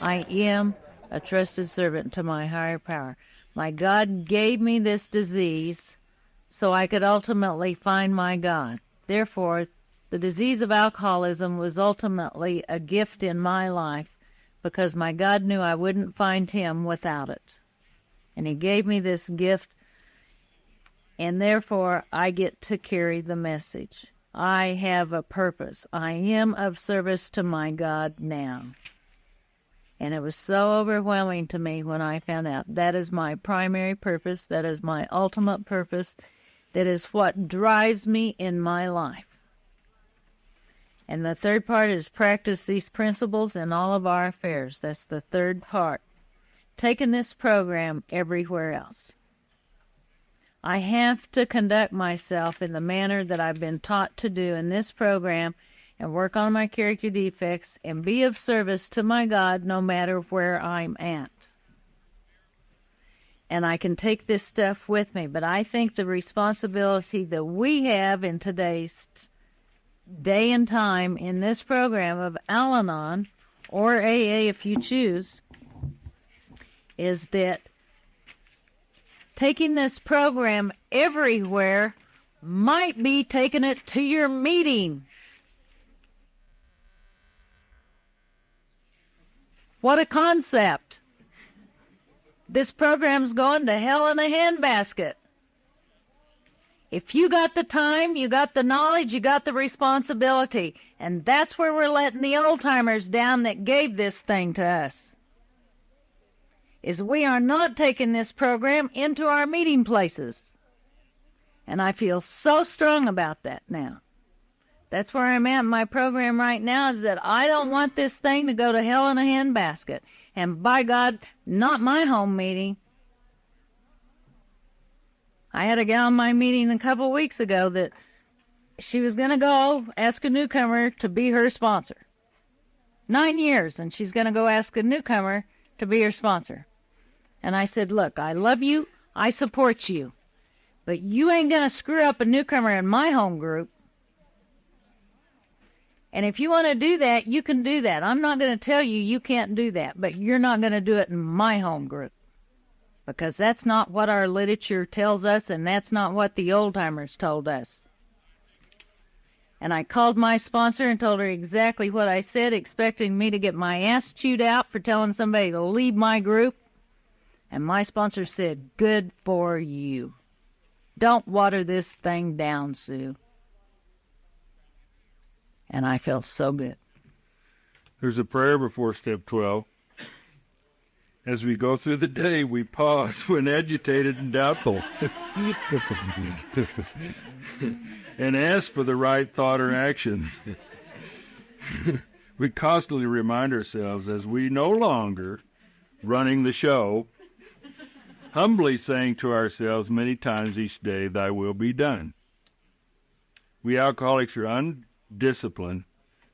I am a trusted servant to my higher power. My God gave me this disease so I could ultimately find my God. Therefore, the disease of alcoholism was ultimately a gift in my life because my God knew I wouldn't find him without it. And he gave me this gift, and therefore I get to carry the message. I have a purpose. I am of service to my God now. And it was so overwhelming to me when I found out that is my primary purpose, that is my ultimate purpose, that is what drives me in my life. And the third part is practice these principles in all of our affairs. That's the third part. Taking this program everywhere else. I have to conduct myself in the manner that I've been taught to do in this program and work on my character defects and be of service to my God no matter where I'm at. And I can take this stuff with me, but I think the responsibility that we have in today's day and time in this program of Al-Anon, or AA if you choose, is that taking this program everywhere might be taking it to your meeting. What a concept. This program's going to hell in a handbasket. If you got the time, you got the knowledge, you got the responsibility. And that's where we're letting the old-timers down that gave this thing to us. Is we are not taking this program into our meeting places. And I feel so strong about that now. That's where I'm at in my program right now, is that I don't want this thing to go to hell in a handbasket. And by God, not my home meeting. I had a gal in my meeting a couple of weeks ago that she was going to go ask a newcomer to be her sponsor. 9 years, and she's going to go ask a newcomer to be her sponsor. And I said, look, I love you, I support you, but you ain't going to screw up a newcomer in my home group. And if you want to do that, you can do that. I'm not going to tell you you can't do that, but you're not going to do it in my home group. Because that's not what our literature tells us, and that's not what the old-timers told us. And I called my sponsor and told her exactly what I said, expecting me to get my ass chewed out for telling somebody to leave my group. And my sponsor said, good for you. Don't water this thing down, Sue. And I felt so good. There's a prayer before step 12. As we go through the day, we pause when agitated and doubtful and ask for the right thought or action. We constantly remind ourselves as we no longer running the show, humbly saying to ourselves many times each day, thy will be done. We alcoholics are undisciplined,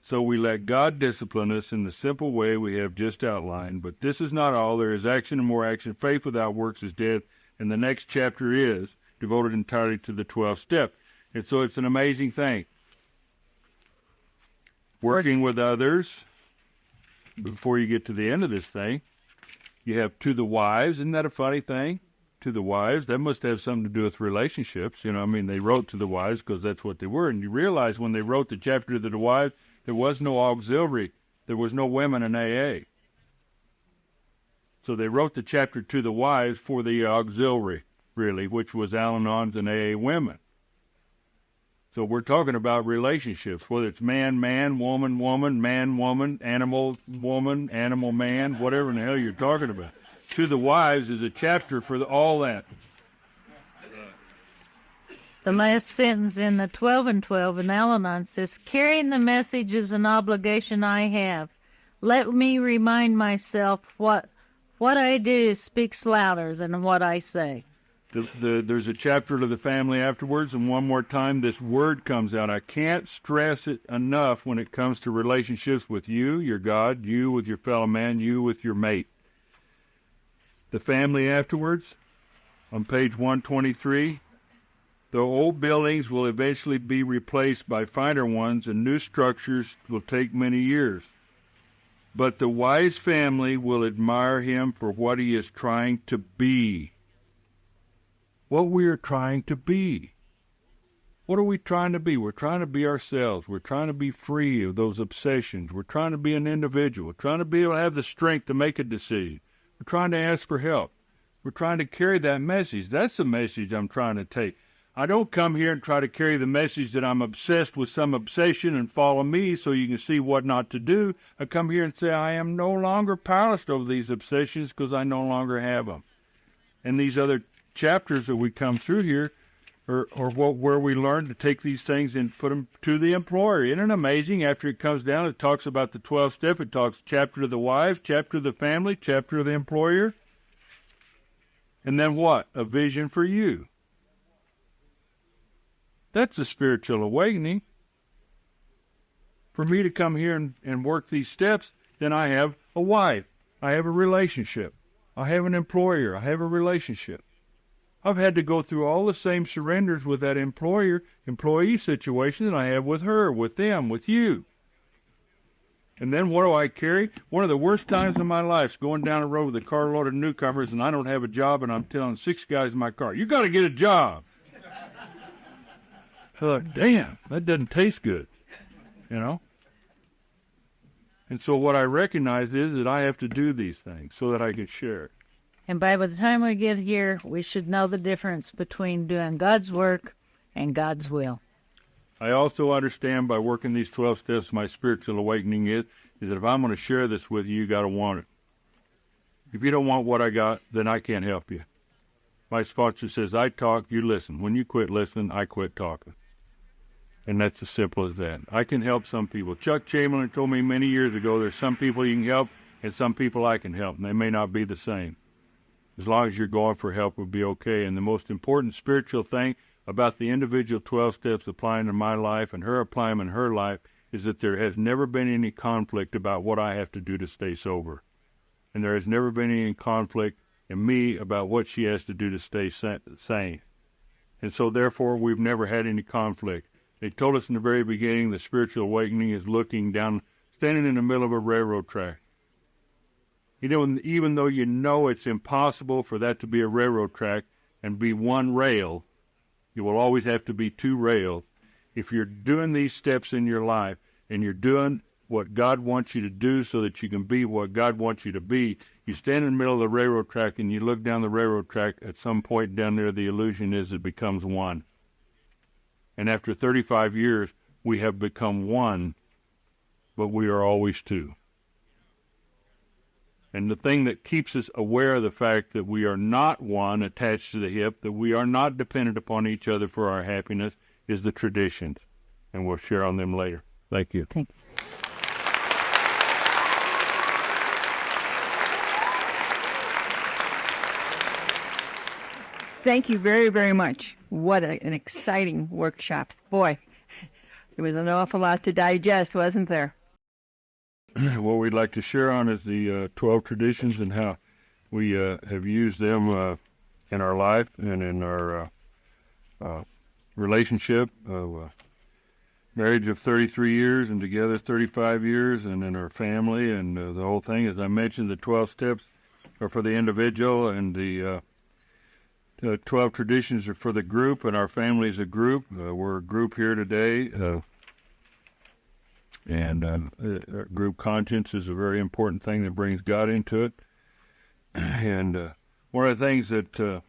so we let God discipline us in the simple way we have just outlined. But this is not all. There is action and more action. Faith without works is dead. And the next chapter is devoted entirely to the 12th step. And so it's an amazing thing. Working with others, before you get to the end of this thing, you have to the wives. Isn't that a funny thing? To the wives. That must have something to do with relationships. You know, I mean, they wrote to the wives because that's what they were. And you realize when they wrote the chapter to the wives, there was no auxiliary. There was no women in AA. So they wrote the chapter to the wives for the auxiliary, really, which was Al-Anon's and AA women. So we're talking about relationships, whether it's man, man, woman, woman, man, woman, animal, man, whatever in the hell you're talking about. To the wives is a chapter for all that. The last sentence in the 12 and 12 in Al-Anon says, carrying the message is an obligation I have. Let me remind myself what I do speaks louder than what I say. There's a chapter to the family afterwards, and one more time this word comes out. I can't stress it enough when it comes to relationships with you, your God, you with your fellow man, you with your mate. The family afterwards, on page 123, the old buildings will eventually be replaced by finer ones, and new structures will take many years. but the wise family will admire him for what he is trying to be. What we are trying to be. What are we trying to be? We're trying to be ourselves. We're trying to be free of those obsessions. We're trying to be an individual. We're trying to be able to have the strength to make a decision. We're trying to ask for help. We're trying to carry that message. That's the message I'm trying to take. I don't come here and try to carry the message that I'm obsessed with some obsession and follow me so you can see what not to do. I come here and say I am no longer powerless over these obsessions because I no longer have them. And these other chapters that we come through here where we learn to take these things and put them to the employer. Isn't it amazing? After it comes down, it talks about the 12 steps. It talks chapter of the wife, chapter of the family, chapter of the employer. And then what? A vision for you. That's a spiritual awakening. For me to come here and work these steps, then I have a wife. I have a relationship. I have an employer. I have a relationship. I've had to go through all the same surrenders with that employee situation that I have with her, with them, with you. And then what do I carry? One of the worst times in my life is going down the road with a carload of newcomers and I don't have a job and I'm telling 6 guys in my car, you got to get a job. I thought, damn, that doesn't taste good, you know? And so what I recognize is that I have to do these things so that I can share it. And by the time we get here, we should know the difference between doing God's work and God's will. I also understand by working these 12 steps, my spiritual awakening is that if I'm going to share this with you, you got to want it. If you don't want what I got, then I can't help you. My sponsor says, I talk, you listen. When you quit listening, I quit talking. And that's as simple as that. I can help some people. Chuck Chamberlain told me many years ago, there's some people you can help and some people I can help, and they may not be the same. As long as you're going for help, will be okay. And the most important spiritual thing about the individual 12 steps applying to my life and her applying in her life is that there has never been any conflict about what I have to do to stay sober. And there has never been any conflict in me about what she has to do to stay sane. And so therefore, we've never had any conflict. They told us in the very beginning the spiritual awakening is looking down, standing in the middle of a railroad track. You know, even though you know it's impossible for that to be a railroad track and be one rail, you will always have to be 2 rails. If you're doing these steps in your life and you're doing what God wants you to do so that you can be what God wants you to be, you stand in the middle of the railroad track and you look down the railroad track, at some point down there the illusion is it becomes one. And after 35 years, we have become one, but we are always 2. And the thing that keeps us aware of the fact that we are not one attached to the hip, that we are not dependent upon each other for our happiness, is the traditions. And we'll share on them later. Thank you. Thank you. Thank you very, very much. What an exciting workshop. Boy, there was an awful lot to digest, wasn't there? What we'd like to share on is the 12 traditions and how we have used them in our life and in our relationship of marriage of 33 years and together 35 years, and in our family and the whole thing. As I mentioned, the 12 steps are for the individual and the 12 traditions are for the group, and our family is a group. We're a group here today. And group conscience is a very important thing that brings God into it. And one of the things that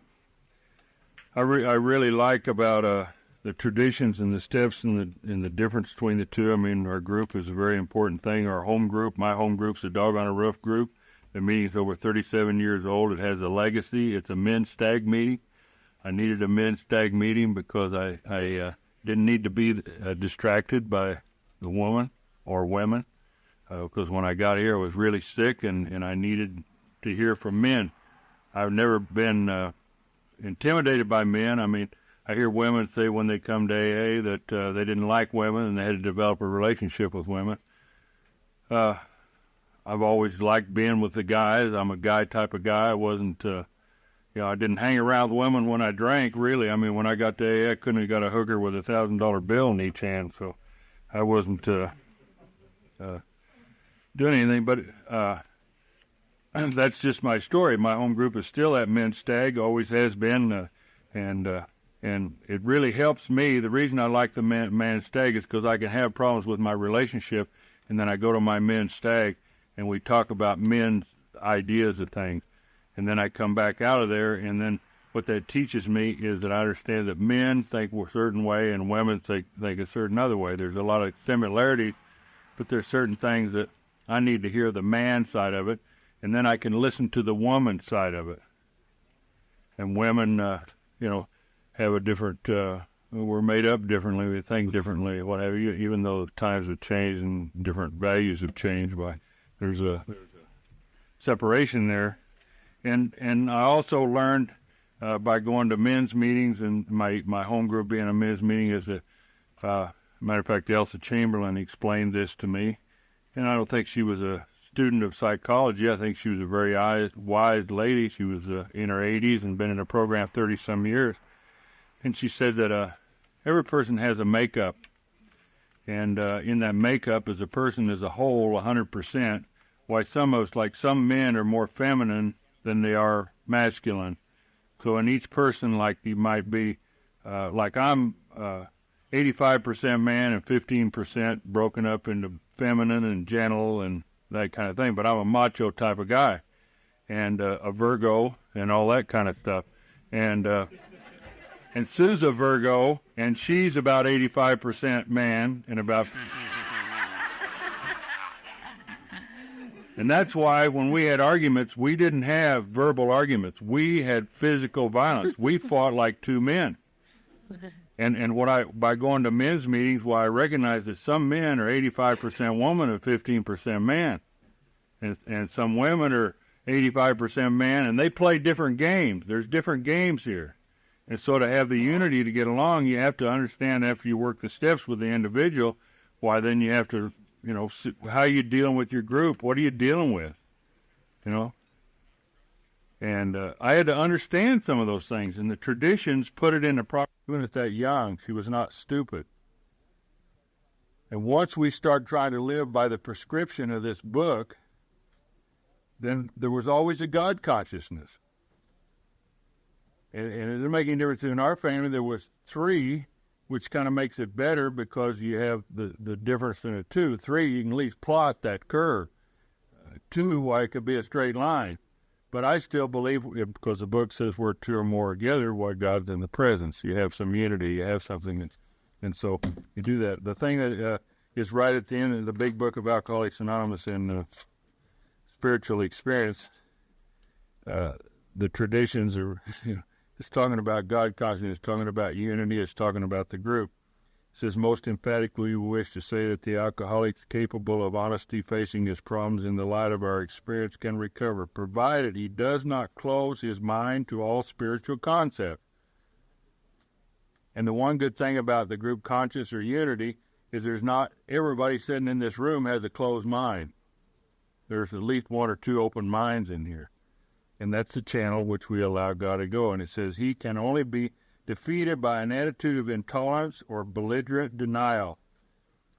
I really like about the traditions and the steps and the difference between the two, I mean, our group is a very important thing. Our home group, my home group's a Dog on a Roof group. The meeting's over 37 years old. It has a legacy. It's a men's stag meeting. I needed a men's stag meeting because I didn't need to be distracted by the woman or women, because when I got here I was really sick and I needed to hear from men. I've never been intimidated by men. I mean, I hear women say when they come to AA that they didn't like women and they had to develop a relationship with women. I've always liked being with the guys. I'm a guy type of guy. I wasn't, I didn't hang around with women when I drank, really. I mean, when I got to AA, I couldn't have got a hooker with $1,000 bill in each hand, so I wasn't doing anything, but that's just my story. My home group is still at Men's Stag, always has been, and it really helps me. The reason I like the Men's Stag is because I can have problems with my relationship, and then I go to my Men's Stag, and we talk about men's ideas of things, and then I come back out of there, and then what that teaches me is that I understand that men think a certain way and women think a certain other way. There's a lot of similarities, but there's certain things that I need to hear the man side of it, and then I can listen to the woman side of it. And women, have a different, we're made up differently, we think differently, whatever, even though times have changed and different values have changed. There's a separation there. And I also learned by going to men's meetings, and my home group being a men's meeting, is that, matter of fact, Elsa Chamberlain explained this to me, and I don't think she was a student of psychology. I think she was a very wise lady. She was in her 80s and been in a program 30-some years. And she said that every person has a makeup, and in that makeup is a person as a whole, 100%. Why some of us, like some men, are more feminine than they are masculine. So in each person, like you might be, like I'm 85% man and 15% broken up into feminine and gentle and that kind of thing. But I'm a macho type of guy, and a Virgo and all that kind of stuff. And Sue's a Virgo, and she's about 85% man and about. And that's why when we had arguments, we didn't have verbal arguments. We had physical violence. We fought like two men. And by going to men's meetings, I recognize that some men are 85% woman and 15% man. And some women are 85% man, and they play different games. There's different games here. And so to have the unity to get along, you have to understand after you work the steps with the individual, why then you have to, how are you dealing with your group? What are you dealing with? And I had to understand some of those things, and the traditions put it into proper. Even at that young, she was not stupid. And once we start trying to live by the prescription of this book, then there was always a God consciousness. And it doesn't make any difference. In our family, there was 3, which kind of makes it better because you have the difference in a 2. 3, you can at least plot that curve. 2, why it could be a straight line. But I still believe, because the book says where 2 or more are together, what God's in the presence. You have some unity. You have something and so you do that. The thing that is right at the end of the big book of Alcoholics Anonymous in Spiritual Experience, the traditions are, it's talking about God consciousness, it's talking about unity, it's talking about the group. It says, most emphatically, we wish to say that the alcoholic capable of honestly facing his problems in the light of our experience can recover, provided he does not close his mind to all spiritual concepts. And the one good thing about the group conscious or unity is there's not everybody sitting in this room has a closed mind. There's at least 1 or 2 open minds in here. And that's the channel which we allow God to go. And it says he can only be defeated by an attitude of intolerance or belligerent denial.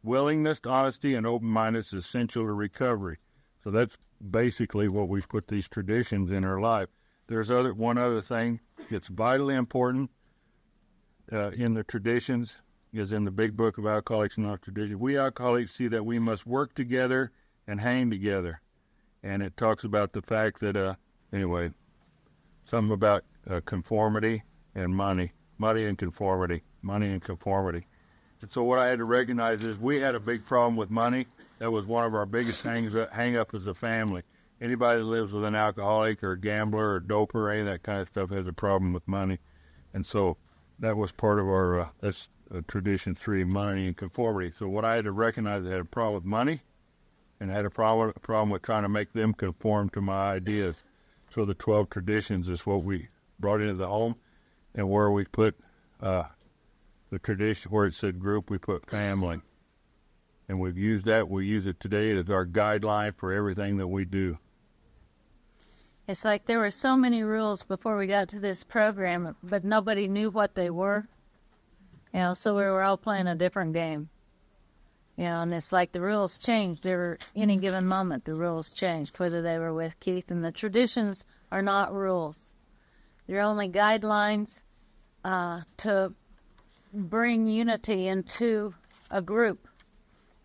Willingness, honesty, and open-mindedness is essential to recovery. So that's basically what we've put these traditions in our life. There's one other thing that's vitally important in the traditions, is in the big book of Alcoholics Anonymous tradition. We alcoholics see that we must work together and hang together. And it talks about the fact that, something about conformity and money. Money and conformity. And so what I had to recognize is we had a big problem with money. That was one of our biggest hang-up as a family. Anybody that lives with an alcoholic or a gambler or doper or any of that kind of stuff has a problem with money. And so that was part of our that's tradition 3, money and conformity. So what I had to recognize, I had a problem with money, and I had a problem with trying to make them conform to my ideas. So the 12 traditions is what we brought into the home, and where we put the tradition, where it said group, we put family. And we've used that. We use it today as our guideline for everything that we do. It's like there were so many rules before we got to this program, but nobody knew what they were. So we were all playing a different game. And it's like the rules changed. Any given moment, the rules changed, whether they were with Keith. And the traditions are not rules. They're only guidelines to bring unity into a group.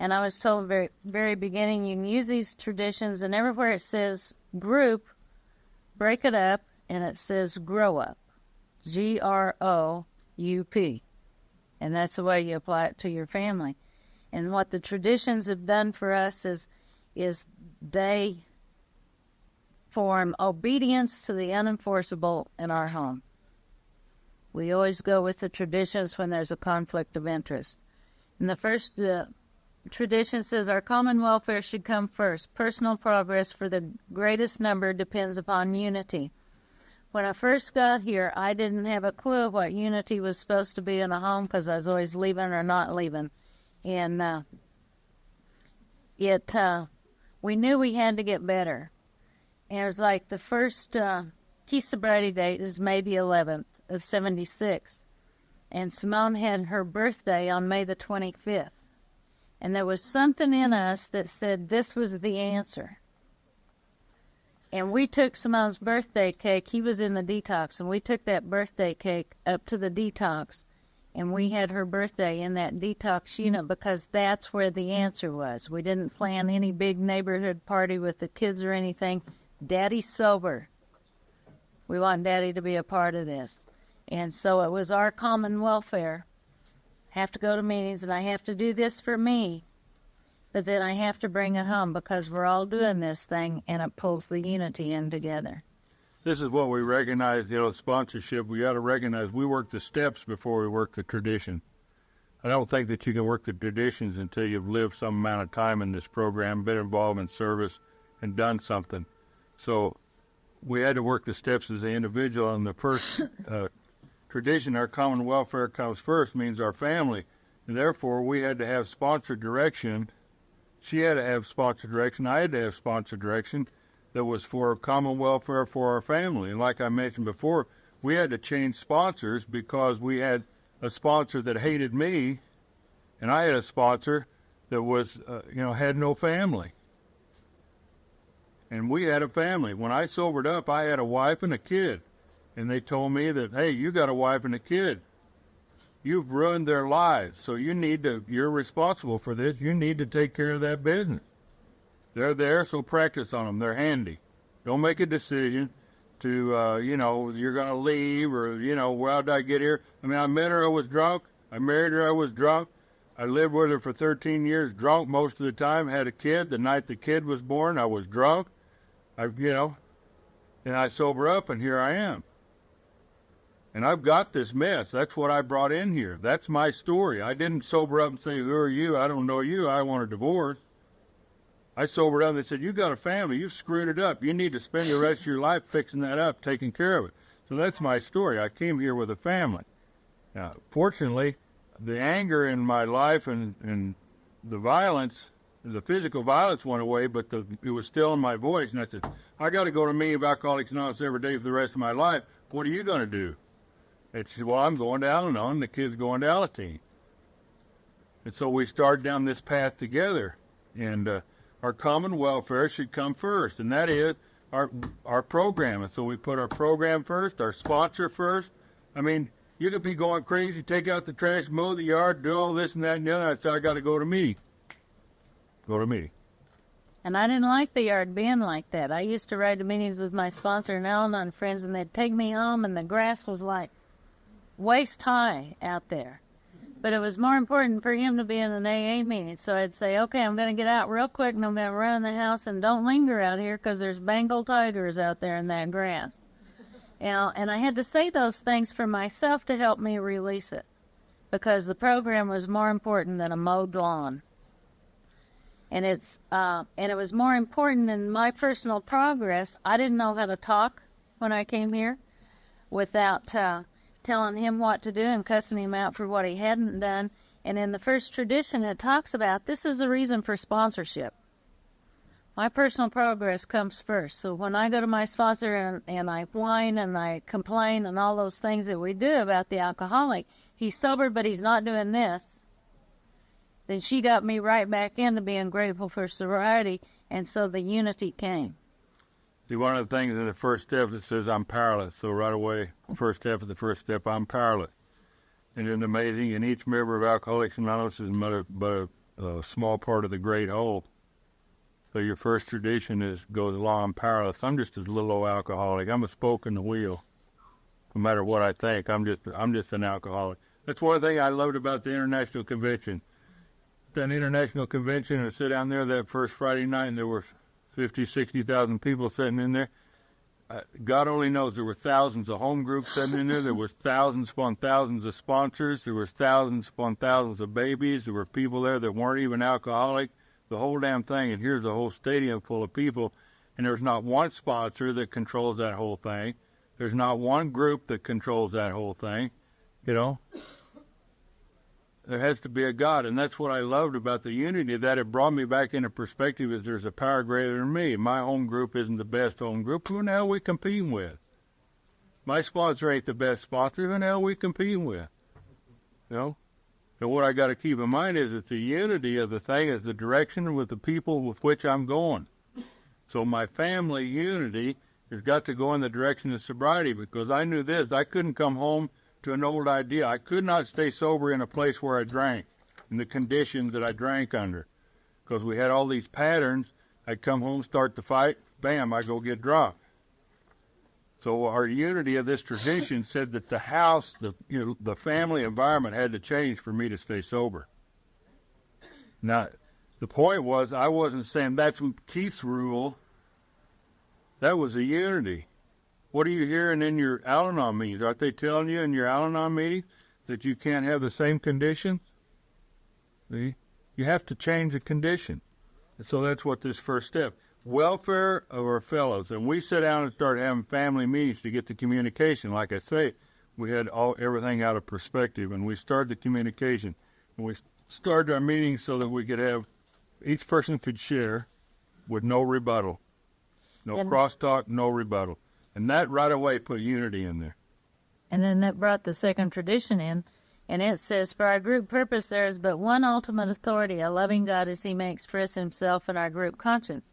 And I was told very, very beginning, you can use these traditions, and everywhere it says group, break it up, and it says grow up. Group. And that's the way you apply it to your family. And what the traditions have done for us is they form obedience to the unenforceable in our home. We always go with the traditions when there's a conflict of interest. And the first tradition says our common welfare should come first. Personal progress for the greatest number depends upon unity. When I first got here, I didn't have a clue what unity was supposed to be in a home because I was always leaving or not leaving. And we knew we had to get better. And it was like the first key sobriety date is May the 11th of 76. And Simone had her birthday on May the 25th. And there was something in us that said this was the answer. And we took Simone's birthday cake. He was in the detox, and we took that birthday cake up to the detox. And we had her birthday in that detox unit because that's where the answer was. We didn't plan any big neighborhood party with the kids or anything. Daddy's sober. We want Daddy to be a part of this. And so it was our common welfare. I have to go to meetings, and I have to do this for me. But then I have to bring it home because we're all doing this thing, and it pulls the unity in together. This is what we recognize, sponsorship. We got to recognize we work the steps before we work the tradition. I don't think that you can work the traditions until you've lived some amount of time in this program, been involved in service, and done something. So we had to work the steps as an individual. And the first tradition, our common welfare comes first, means our family. And therefore, we had to have sponsored direction. She had to have sponsored direction. I had to have sponsored direction that was for common welfare for our family. And like I mentioned before, we had to change sponsors because we had a sponsor that hated me, and I had a sponsor that was, had no family. And we had a family. When I sobered up, I had a wife and a kid. And they told me that, hey, you got a wife and a kid. You've ruined their lives, so you're responsible for this. You need to take care of that business. They're there, so practice on them. They're handy. Don't make a decision to, you're going to leave or, well, did I get here? I mean, I met her, I was drunk. I married her, I was drunk. I lived with her for 13 years, drunk most of the time, had a kid. The night the kid was born, I was drunk. And I sober up, and here I am. And I've got this mess. That's what I brought in here. That's my story. I didn't sober up and say, who are you? I don't know you. I want a divorce. I sobered up and they said, you got a family. You screwed it up. You need to spend the rest of your life fixing that up, taking care of it. So that's my story. I came here with a family. Now, fortunately, the anger in my life and the violence, the physical violence went away, but it was still in my voice. And I said, I got to go to meeting of Alcoholics Anonymous every day for the rest of my life. What are you going to do? And she said, well, I'm going to Al-Anon, the kid's going to Alateen. And so we started down this path together. And our common welfare should come first, and that is our program. And so we put our program first, our sponsor first. I mean, you could be going crazy, take out the trash, mow the yard, do all this and that and the other. I said, I got to go to meeting. Go to meeting. And I didn't like the yard being like that. I used to ride to meetings with my sponsor and Al-Anon friends, and they'd take me home, and the grass was like waist high out there. But it was more important for him to be in an AA meeting. So I'd say, okay, I'm going to get out real quick, and I'm going to run in the house, and don't linger out here because there's Bengal tigers out there in that grass. And I had to say those things for myself to help me release it, because the program was more important than a mowed lawn. And it was more important in my personal progress. I didn't know how to talk when I came here without telling him what to do and cussing him out for what he hadn't done. And in the first tradition, it talks about this is the reason for sponsorship. My personal progress comes first. So when I go to my sponsor and I whine and I complain and all those things that we do about the alcoholic, he's sober, but he's not doing this. then she got me right back into being grateful for sobriety, and so the unity came. See, one of the things in the first step that says I'm powerless. So right away, first step, I'm powerless. And it's amazing, and each member of Alcoholics Anonymous is but a small part of the great whole. So your first tradition goes along, I'm powerless. I'm just a little old alcoholic. I'm a spoke in the wheel. No matter what I think, I'm just an alcoholic. That's one thing I loved about the International Convention. That International Convention, and I sit down there that first Friday night, and there were 50, 60,000 people sitting in there. God only knows there were thousands of home groups sitting in there. There was thousands upon thousands of sponsors. There was thousands upon thousands of babies. There were people there that weren't even alcoholic. The whole damn thing. And here's a whole stadium full of people. And there's not one sponsor that controls that whole thing. There's not one group that controls that whole thing. You know? There has to be a God, and that's what I loved about the unity, that it brought me back into perspective as there's a power greater than me. My home group isn't the best home group. Who the hell are we competing with? My sponsor ain't the best sponsor. Who the hell are we competing with? You know? And what I got to keep in mind is that the unity of the thing is the direction with the people with which I'm going. So my family unity has got to go in the direction of sobriety, because I knew this. I couldn't come home to an old idea. I could not stay sober in a place where I drank, in the conditions that I drank under, because we had all these patterns. I'd come home, start the fight, bam, I go get drunk. So our unity of this tradition said that the house, the family environment had to change for me to stay sober. Now, the point was, I wasn't saying that's Keith's rule. That was a unity. What are you hearing in your Al-Anon meetings? Aren't they telling you in your Al-Anon meetings that you can't have the same conditions? See? You have to change the condition. And so that's what this first step. Welfare of our fellows. And we sit down and start having family meetings to get the communication. Like I say, we had everything out of perspective, and we started the communication. And we started our meetings so that we could have, each person could share with no rebuttal. No crosstalk, no rebuttal. And that right away put unity in there. And then that brought the second tradition in, and it says, for our group purpose there is but one ultimate authority, a loving God as he may express himself in our group conscience.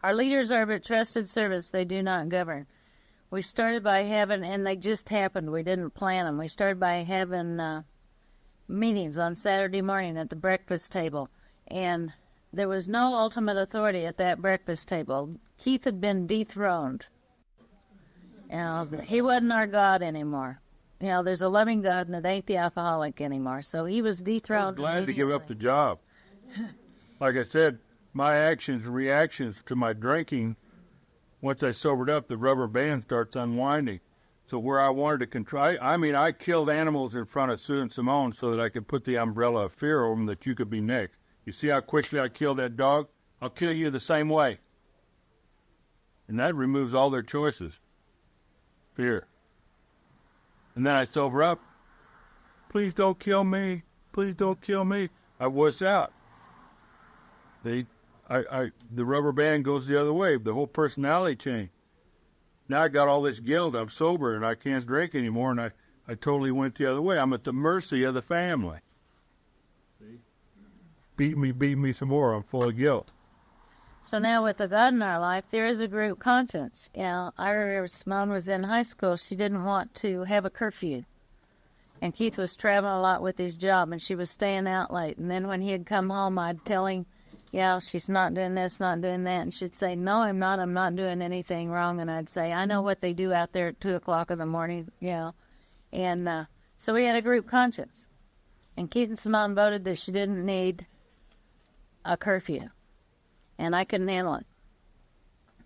Our leaders are but trusted servants, they do not govern. We started by having, and they just happened, we didn't plan them, we started by having meetings on Saturday morning at the breakfast table, and there was no ultimate authority at that breakfast table. Keith had been dethroned. He wasn't our God anymore. There's a loving God, and it ain't the alcoholic anymore. So he was dethroned. I was glad to give up the job. Like I said, my actions and reactions to my drinking, once I sobered up, the rubber band starts unwinding. So where I wanted to control, I killed animals in front of Sue and Simone so that I could put the umbrella of fear over them that you could be next. You see how quickly I killed that dog? I'll kill you the same way. And that removes all their choices. Fear. And then I sober up. Please don't kill me. Please don't kill me. I was out. The rubber band goes the other way. The whole personality change. Now I got all this guilt. I'm sober and I can't drink anymore. And I totally went the other way. I'm at the mercy of the family. See? Beat me some more. I'm full of guilt. So now with the God in our life, there is a group conscience. I remember Simone was in high school. She didn't want to have a curfew. And Keith was traveling a lot with his job, and she was staying out late. And then when he'd come home, I'd tell him, she's not doing this, not doing that. And she'd say, no, I'm not doing anything wrong. And I'd say, I know what they do out there at 2 o'clock in the morning, And so we had a group conscience. And Keith and Simone voted that she didn't need a curfew. And I couldn't handle it.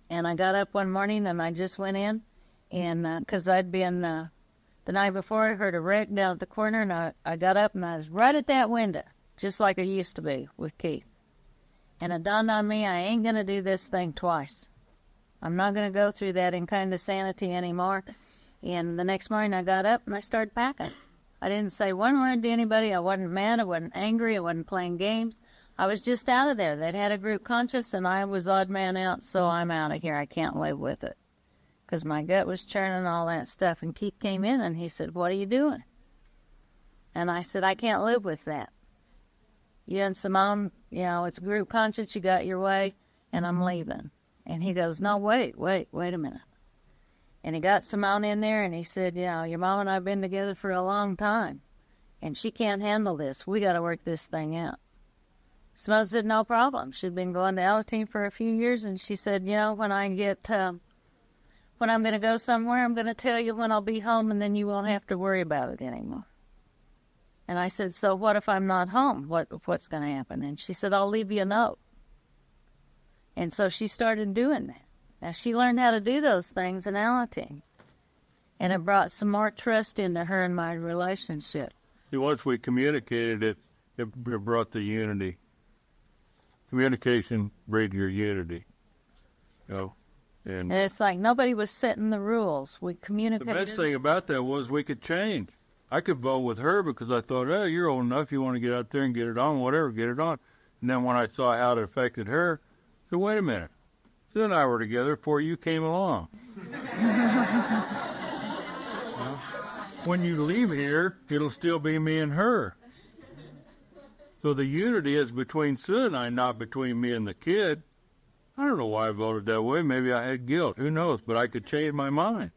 And I got up one morning and I just went in, and because I'd been, the night before, I heard a wreck down at the corner, and I got up and I was right at that window, just like I used to be with Keith. And it dawned on me, I ain't going to do this thing twice. I'm not going to go through that in kind of sanity anymore. And the next morning I got up and I started packing. I didn't say one word to anybody. I wasn't mad. I wasn't angry. I wasn't playing games. I was just out of there. They'd had a group conscience, and I was odd man out, so I'm out of here. I can't live with it. Because my gut was churning all that stuff. And Keith came in, and he said, what are you doing? And I said, I can't live with that. you and Simone, it's group conscience, you got your way, and I'm leaving. And he goes, no, wait a minute. And he got Simone in there, and he said, your mom and I have been together for a long time, and she can't handle this. We got to work this thing out. Simone said, no problem. She'd been going to Alateen for a few years, and she said, when I'm going to go somewhere, I'm going to tell you when I'll be home, and then you won't have to worry about it anymore. And I said, so what if I'm not home? What's going to happen? And she said, I'll leave you a note. And so she started doing that. Now, she learned how to do those things in Alateen. And it brought some more trust into her and my relationship. See, once we communicated it brought the unity. Communication brings your unity. And it's like nobody was setting the rules. We communicated. The best thing about that was we could change. I could vote with her because I thought, you're old enough. You want to get out there and get it on, whatever, get it on. And then when I saw how it affected her, I said, wait a minute. Sue and I were together before you came along. When you leave here, it'll still be me and her. So the unity is between Sue and I, not between me and the kid. I don't know why I voted that way. Maybe I had guilt. Who knows? But I could change my mind.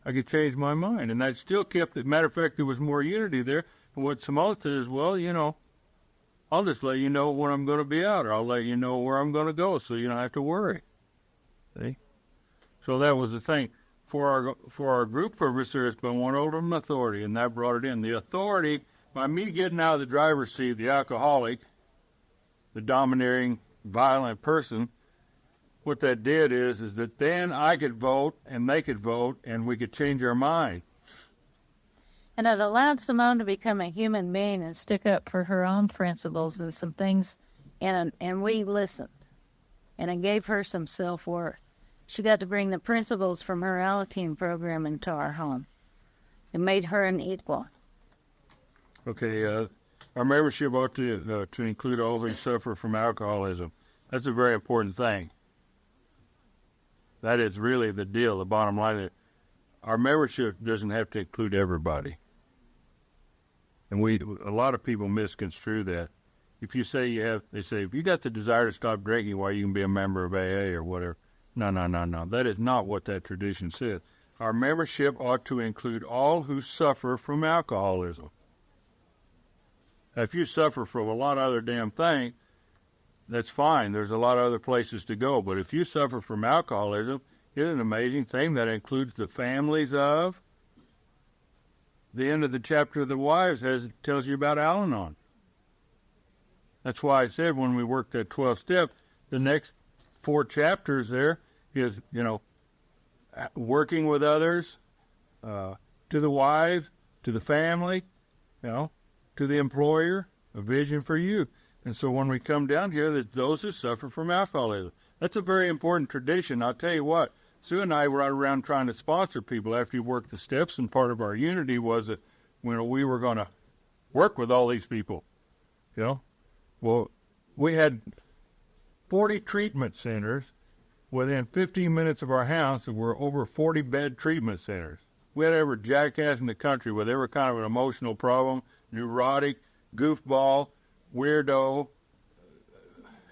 And that still kept it. Matter of fact, there was more unity there. And what Simone said is, well, I'll just let you know when I'm going to be out, or I'll let you know where I'm going to go, so you don't have to worry. See? So that was the thing. For our group purpose, there's been one ultimate authority, and that brought it in. The authority, by me getting out of the driver's seat, the alcoholic, the domineering, violent person, what that did is that then I could vote and they could vote and we could change our mind. And it allowed Simone to become a human being and stick up for her own principles and some things, and we listened. And it gave her some self-worth. She got to bring the principles from her Alateen program into our home. It made her an equal. Okay, our membership ought to include all who suffer from alcoholism. That's a very important thing. That is really the deal, the bottom line. Our membership doesn't have to include everybody. And a lot of people misconstrue that. If you say they say, if you got the desire to stop drinking, why you can be a member of AA or whatever. No. That is not what that tradition says. Our membership ought to include all who suffer from alcoholism. Now, if you suffer from a lot of other damn things, that's fine. There's a lot of other places to go. But if you suffer from alcoholism, it's an amazing thing that includes the families of. The end of the chapter of the wives tells you about Al-Anon. That's why I said when we worked that 12 step, the next 4 chapters there is, working with others, to the wives, to the family, to the employer, a vision for you. And so when we come down here, there's those who suffer from alcoholism. That's a very important tradition. I'll tell you what, Sue and I were out around trying to sponsor people after you worked the steps, and part of our unity was that we were going to work with all these people. Well, we had 40 treatment centers within 15 minutes of our house that were over 40 bed treatment centers. We had every jackass in the country with every kind of an emotional problem, neurotic, goofball, weirdo,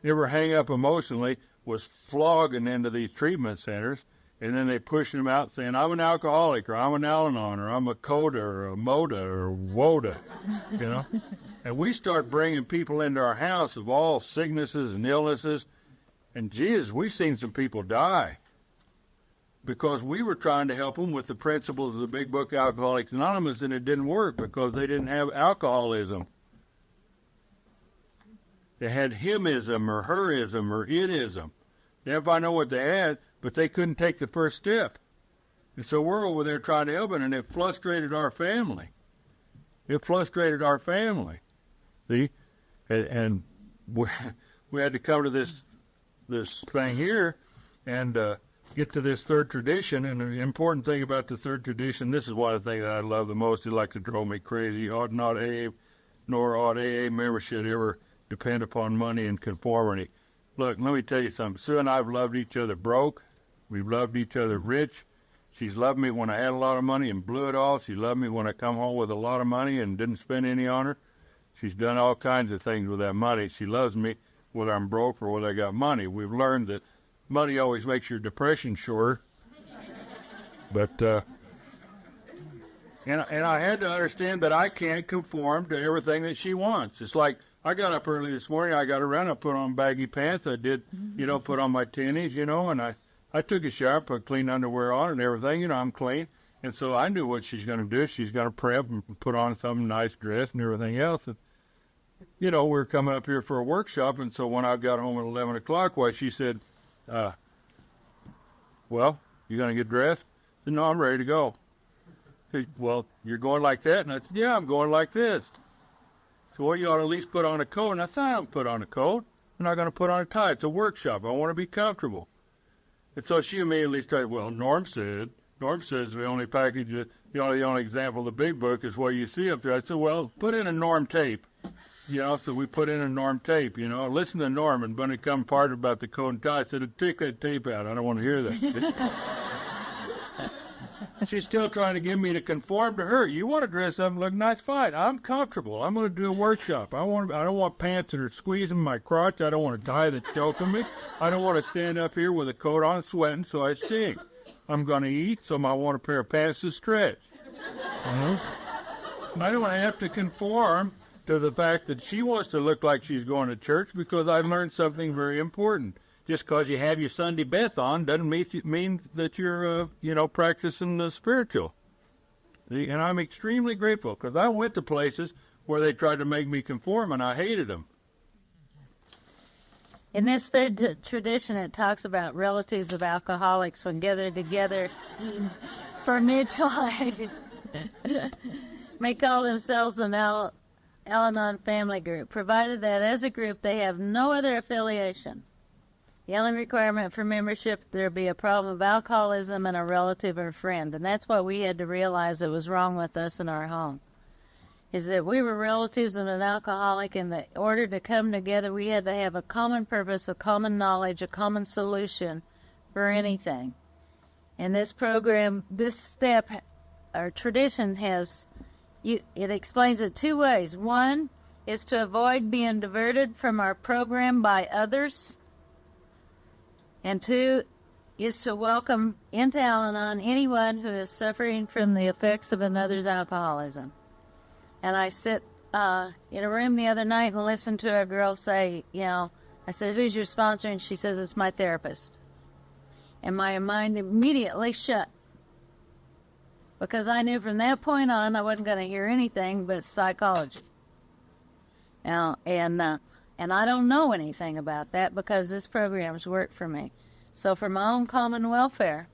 ever hang up emotionally, was flogging into these treatment centers, and then they push them out saying, I'm an alcoholic, or I'm an Al-Anon, or I'm a CODA, or a MODA, or WODA, And we start bringing people into our house of all sicknesses and illnesses, and Jesus, we've seen some people die because we were trying to help them with the principles of the big book Alcoholics Anonymous, and it didn't work because they didn't have alcoholism. They had himism or herism or itism. Everybody know what they had, but they couldn't take the first step. And so we're over there trying to help them, and it frustrated our family. See? And we had to come to this thing here and get to this third tradition. And the important thing about the third tradition, this is one of the things that I love the most. It like to drove me crazy. Nor ought AA membership ever depend upon money and conformity. Look, let me tell you something. Sue and I have loved each other broke. We've loved each other rich. She's loved me when I had a lot of money and blew it all. She loved me when I come home with a lot of money and didn't spend any on her. She's done all kinds of things with that money. She loves me, whether I'm broke or whether I got money. We've learned that money always makes your depression shorter. But, and I had to understand that I can't conform to everything that she wants. It's like, I got up early this morning, I got around, I put on baggy pants, I did, put on my tennies, and I took a shower, put clean underwear on and everything, I'm clean. And so I knew what she's going to do. She's going to prep and put on some nice dress and everything else. And, we're coming up here for a workshop, and so when I got home at 11 o'clock, she said, well, you going to get dressed? I said, no, I'm ready to go. She said, well, you're going like that? And I said, yeah, I'm going like this. So, well, you ought to at least put on a coat. And I thought, I don't put on a coat. I'm not going to put on a tie. It's a workshop. I want to be comfortable. And so she immediately started, well, Norm says the only package, the only example of the big book is what you see up there. I said, well, put in a Norm tape. So we put in a Norm tape, Listen to Norm, and when it come part about the coat and tie, I said, take that tape out. I don't want to hear that. She's still trying to get me to conform to her. You want to dress up and look nice, fine. I'm comfortable. I'm going to do a workshop. I don't want pants that are squeezing my crotch. I don't want a tie that's choking me. I don't want to stand up here with a coat on sweating so I sing. I'm going to eat, so I want a pair of pants to stretch. I don't have to conform to the fact that she wants to look like she's going to church, because I've learned something very important. Just because you have your Sunday best on doesn't mean that you're, practicing the spiritual. See? And I'm extremely grateful, because I went to places where they tried to make me conform, and I hated them. In this third tradition, it talks about relatives of alcoholics when gathered together for mutual aid may call themselves an Al-Anon family group, provided that as a group they have no other affiliation. The only requirement for membership, there be a problem of alcoholism and a relative or friend. And that's what we had to realize that was wrong with us in our home, is that we were relatives of an alcoholic, and in order to come together, we had to have a common purpose, a common knowledge, a common solution for anything. And this program, this step, our tradition it explains it two ways. One is to avoid being diverted from our program by others. And two is to welcome into Al-Anon anyone who is suffering from the effects of another's alcoholism. And I sit in a room the other night and listened to a girl say, I said, who's your sponsor? And she says, it's my therapist. And my mind immediately shut, because I knew from that point on I wasn't going to hear anything but psychology. And I don't know anything about that, because this program's worked for me. So for my own common welfare,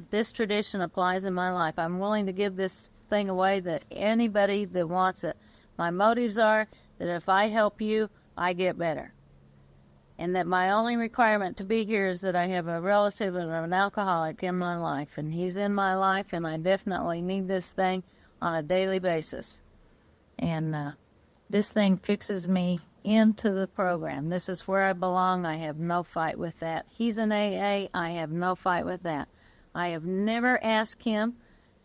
this tradition applies in my life. I'm willing to give this thing away to anybody that wants it. My motives are that if I help you, I get better. And that my only requirement to be here is that I have a relative of an alcoholic in my life. And he's in my life, and I definitely need this thing on a daily basis. And this thing fixes me into the program. This is where I belong. I have no fight with that. He's in AA. I have no fight with that. I have never asked him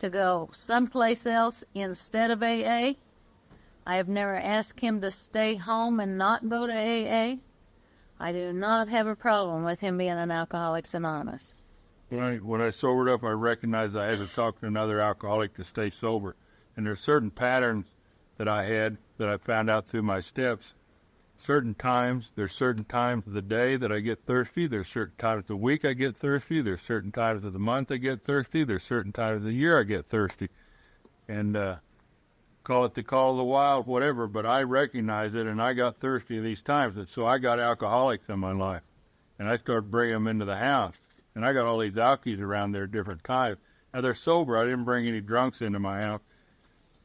to go someplace else instead of AA. I have never asked him to stay home and not go to AA. I do not have a problem with him being an Alcoholics Anonymous. When I sobered up, I recognized I had to talk to another alcoholic to stay sober. And there's certain patterns that I had that I found out through my steps. There's certain times of the day that I get thirsty. There's certain times of the week I get thirsty. There's certain times of the month I get thirsty. There's certain times of the year I get thirsty. And call it the call of the wild, whatever, but I recognize it, and I got thirsty these times. And so I got alcoholics in my life, and I started bringing them into the house. And I got all these alkies around there, different types. Now, they're sober. I didn't bring any drunks into my house.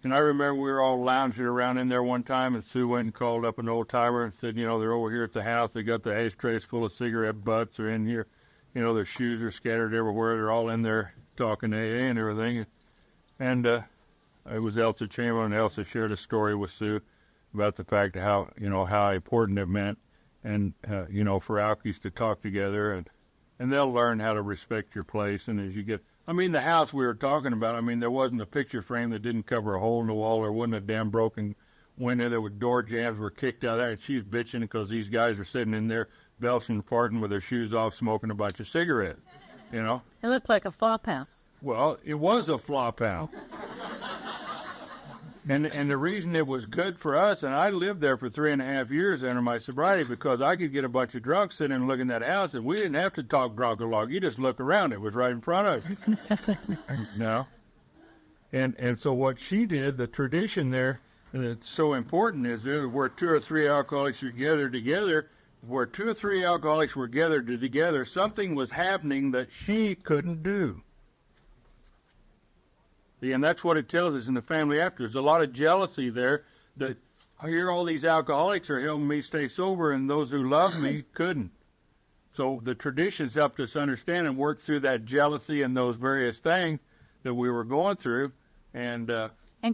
And I remember we were all lounging around in there one time, and Sue went and called up an old-timer and said, they're over here at the house. They got the ashtrays full of cigarette butts. They're in here. Their shoes are scattered everywhere. They're all in there talking AA and everything. And it was Elsa Chamberlain. Elsa shared a story with Sue about the fact of how important it meant, and, for alkies to talk together, and they'll learn how to respect your place. And as you get, the house we were talking about, there wasn't a picture frame that didn't cover a hole in the wall. There wasn't a damn broken went in there with door jams, were kicked out of there, and she's bitching because these guys are sitting in there belching and farting with their shoes off, smoking a bunch of cigarettes, you know? It looked like a flop house. Well, it was a flop house. And the reason it was good for us, and I lived there for 3.5 years under my sobriety, because I could get a bunch of drunks sitting and looking at that house, and we didn't have to talk drunk along. You just look around; it was right in front of you. No. And so what she did, the tradition there, and it's so important, is there where 2 or 3 alcoholics are gathered together. Where 2 or 3 alcoholics were gathered together, something was happening that she couldn't do. And that's what it tells us in the family after. There's a lot of jealousy there that here all these alcoholics are helping me stay sober, and those who love me couldn't. So the traditions helped us understand and work through that jealousy and those various things that we were going through. And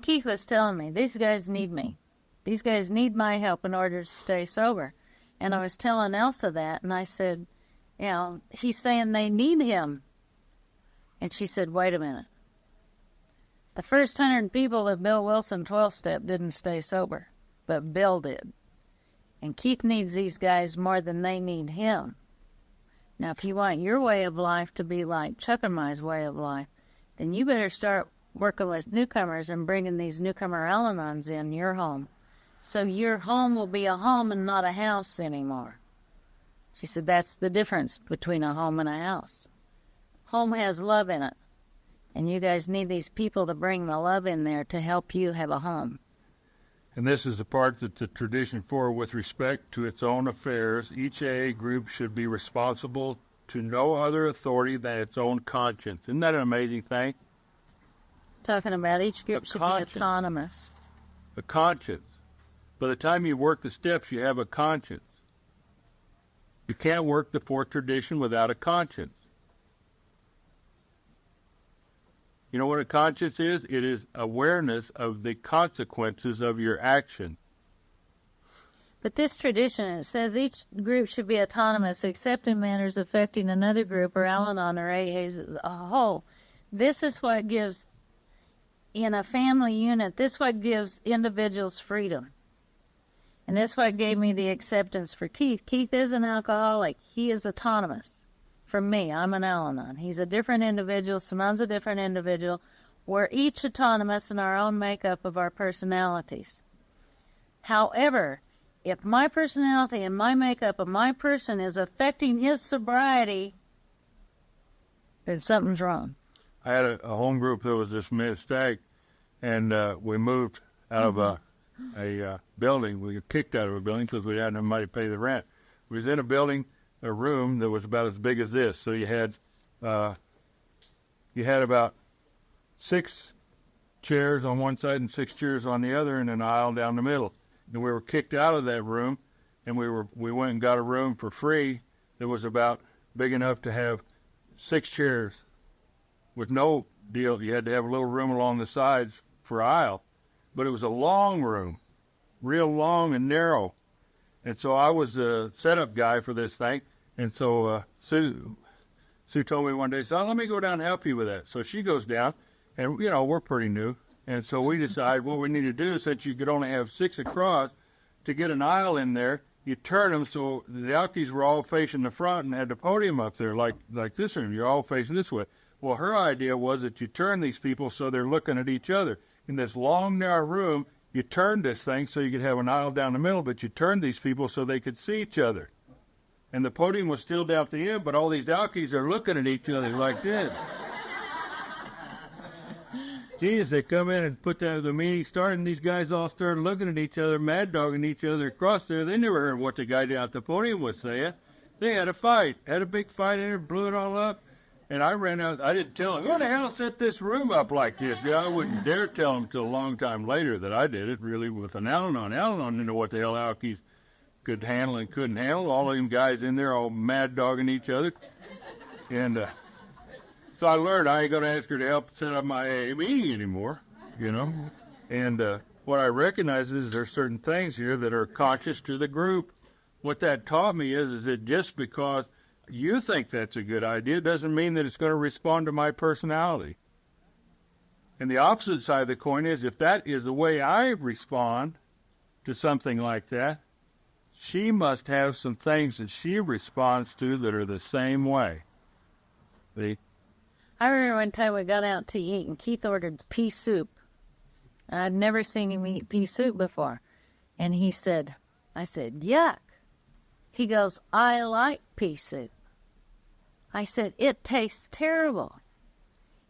Keith was telling me, these guys need me. These guys need my help in order to stay sober. And I was telling Elsa that, and I said, you know, he's saying they need him. And she said, wait a minute. The first 100 people of Bill Wilson 12-step didn't stay sober, but Bill did. And Keith needs these guys more than they need him. Now, if you want your way of life to be like Chuck and my's way of life, then you better start working with newcomers and bringing these newcomer Al-Anons in your home. So your home will be a home and not a house anymore. She said that's the difference between a home and a house. Home has love in it. And you guys need these people to bring the love in there to help you have a home. And this is the part that the tradition for, with respect to its own affairs, each AA group should be responsible to no other authority than its own conscience. Isn't that an amazing thing? It's talking about each group should be autonomous. A conscience. By the time you work the steps, you have a conscience. You can't work the fourth tradition without a conscience. You know what a conscience is? It is awareness of the consequences of your action. But this tradition, it says each group should be autonomous except in matters affecting another group or Al-Anon or AA as a whole. This is what gives, in a family unit, this is what gives individuals freedom. And that's what gave me the acceptance for Keith. Keith is an alcoholic. He is autonomous. From me, I'm an Al-Anon. He's a different individual. Simone's a different individual. We're each autonomous in our own makeup of our personalities. However, if my personality and my makeup of my person is affecting his sobriety, then something's wrong. I had a home group that was this mistake, and we moved out of a building. We got kicked out of a building because we hadn't had money to pay the rent. We was in a building, a room that was about as big as this. So you had about 6 chairs on one side and 6 chairs on the other, and an aisle down the middle. And we were kicked out of that room, and we went and got a room for free that was about big enough to have 6 chairs with no deal. You had to have a little room along the sides for aisle, but it was a long room, real long and narrow. And so I was the setup guy for this thing. And so Sue told me one day, son, let me go down and help you with that. So she goes down, and, you know, we're pretty new. And so we decide what we need to do, since you could only have 6 across, to get an aisle in there, you turn them so the alkies were all facing the front and had the podium up there like this room. You're all facing this way. Well, her idea was that you turn these people so they're looking at each other. In this long, narrow room, you turned this thing so you could have an aisle down the middle, but you turned these people so they could see each other. And the podium was still down at the end, but all these alkies are looking at each other like this. Geez, they come in and put the meeting started, and these guys all started looking at each other, mad-dogging each other across there. They never heard what the guy down at the podium was saying. They had a big fight in there, blew it all up. And I ran out. I didn't tell him, who the hell set this room up like this? I wouldn't dare tell him until a long time later that I did it, really, with an Al-Anon. Al-Anon didn't know what the hell alkies could handle and couldn't handle. All of them guys in there all mad-dogging each other. And so I learned I ain't going to ask her to help set up my AA meeting anymore, you know. And what I recognize is there's certain things here that are conscious to the group. What that taught me is that just because you think that's a good idea doesn't mean that it's going to respond to my personality. And the opposite side of the coin is, if that is the way I respond, to something like that, she must have some things that she responds to that are the same way. See? I remember one time we got out to eat, and Keith ordered pea soup. I'd never seen him eat pea soup before. And I said, yuck. He goes, I like pea soup. I said, it tastes terrible.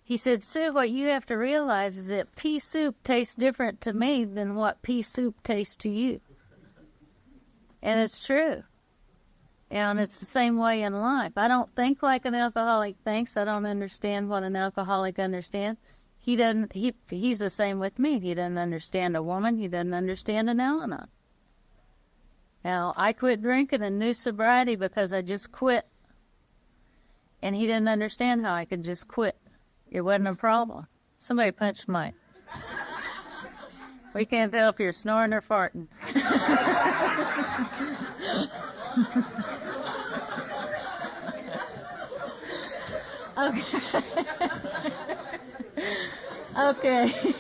He said, Sue, what you have to realize is that pea soup tastes different to me than what pea soup tastes to you. And it's true. And it's the same way in life. I don't think like an alcoholic thinks. I don't understand what an alcoholic understands. He doesn't. He's the same with me. He doesn't understand a woman. He doesn't understand an Al-Anon. Now, I quit drinking in new sobriety because I just quit. And he didn't understand how I could just quit. It wasn't a problem. Somebody punched Mike. We can't tell if you're snoring or farting. Okay. Okay.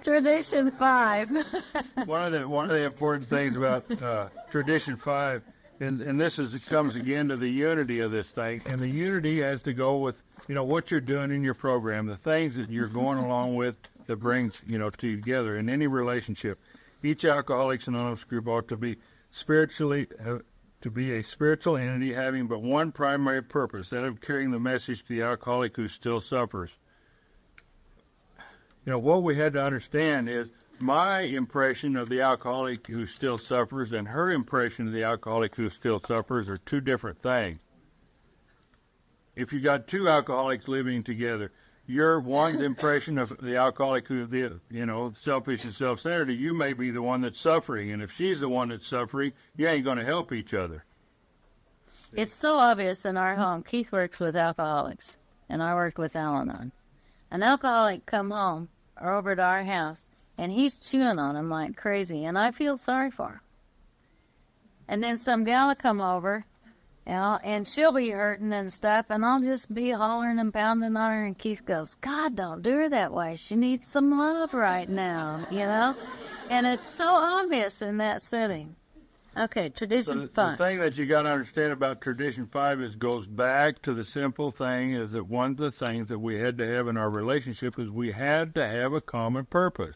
Tradition 5. One of the important things about Tradition 5, and this comes again to the unity of this thing, and the unity has to go with what you're doing in your program, the things that you're going along with that brings together in any relationship. Each Alcoholics Anonymous group ought to be to be a spiritual entity having but one primary purpose, that of carrying the message to the alcoholic who still suffers. What we had to understand is my impression of the alcoholic who still suffers and her impression of the alcoholic who still suffers are two different things. If you got two alcoholics living together, your one's impression of the alcoholic who, selfish and self-centered, you may be the one that's suffering. And if she's the one that's suffering, you ain't going to help each other. It's so obvious in our home. Keith works with alcoholics, and I work with Al-Anon. An alcoholic come home or over to our house, and he's chewing on him like crazy, and I feel sorry for him. And then some gal will come over, and she'll be hurting and stuff, and I'll just be hollering and pounding on her, and Keith goes, God, don't do her that way. She needs some love right now, And it's so obvious in that setting. Okay, Tradition 5. The thing that you got to understand about Tradition 5 is goes back to the simple thing is that one of the things that we had to have in our relationship is we had to have a common purpose.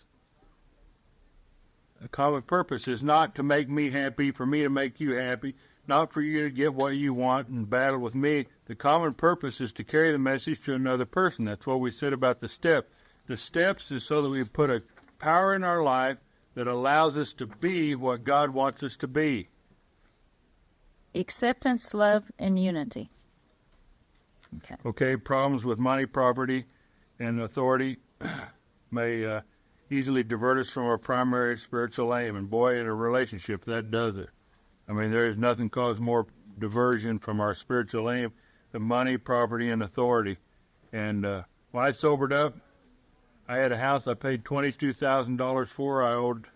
A common purpose is not to make me happy, for me to make you happy, not for you to get what you want and battle with me. The common purpose is to carry the message to another person. That's what we said about the step. The steps is so that we put a power in our life that allows us to be what God wants us to be. Acceptance, love, and unity. Okay, problems with money, property, and authority may easily divert us from our primary spiritual aim. And boy, in a relationship, that does it. I mean, there is nothing causes more diversion from our spiritual aim than money, property, and authority. And when I sobered up, I had a house I paid $22,000 for. I owed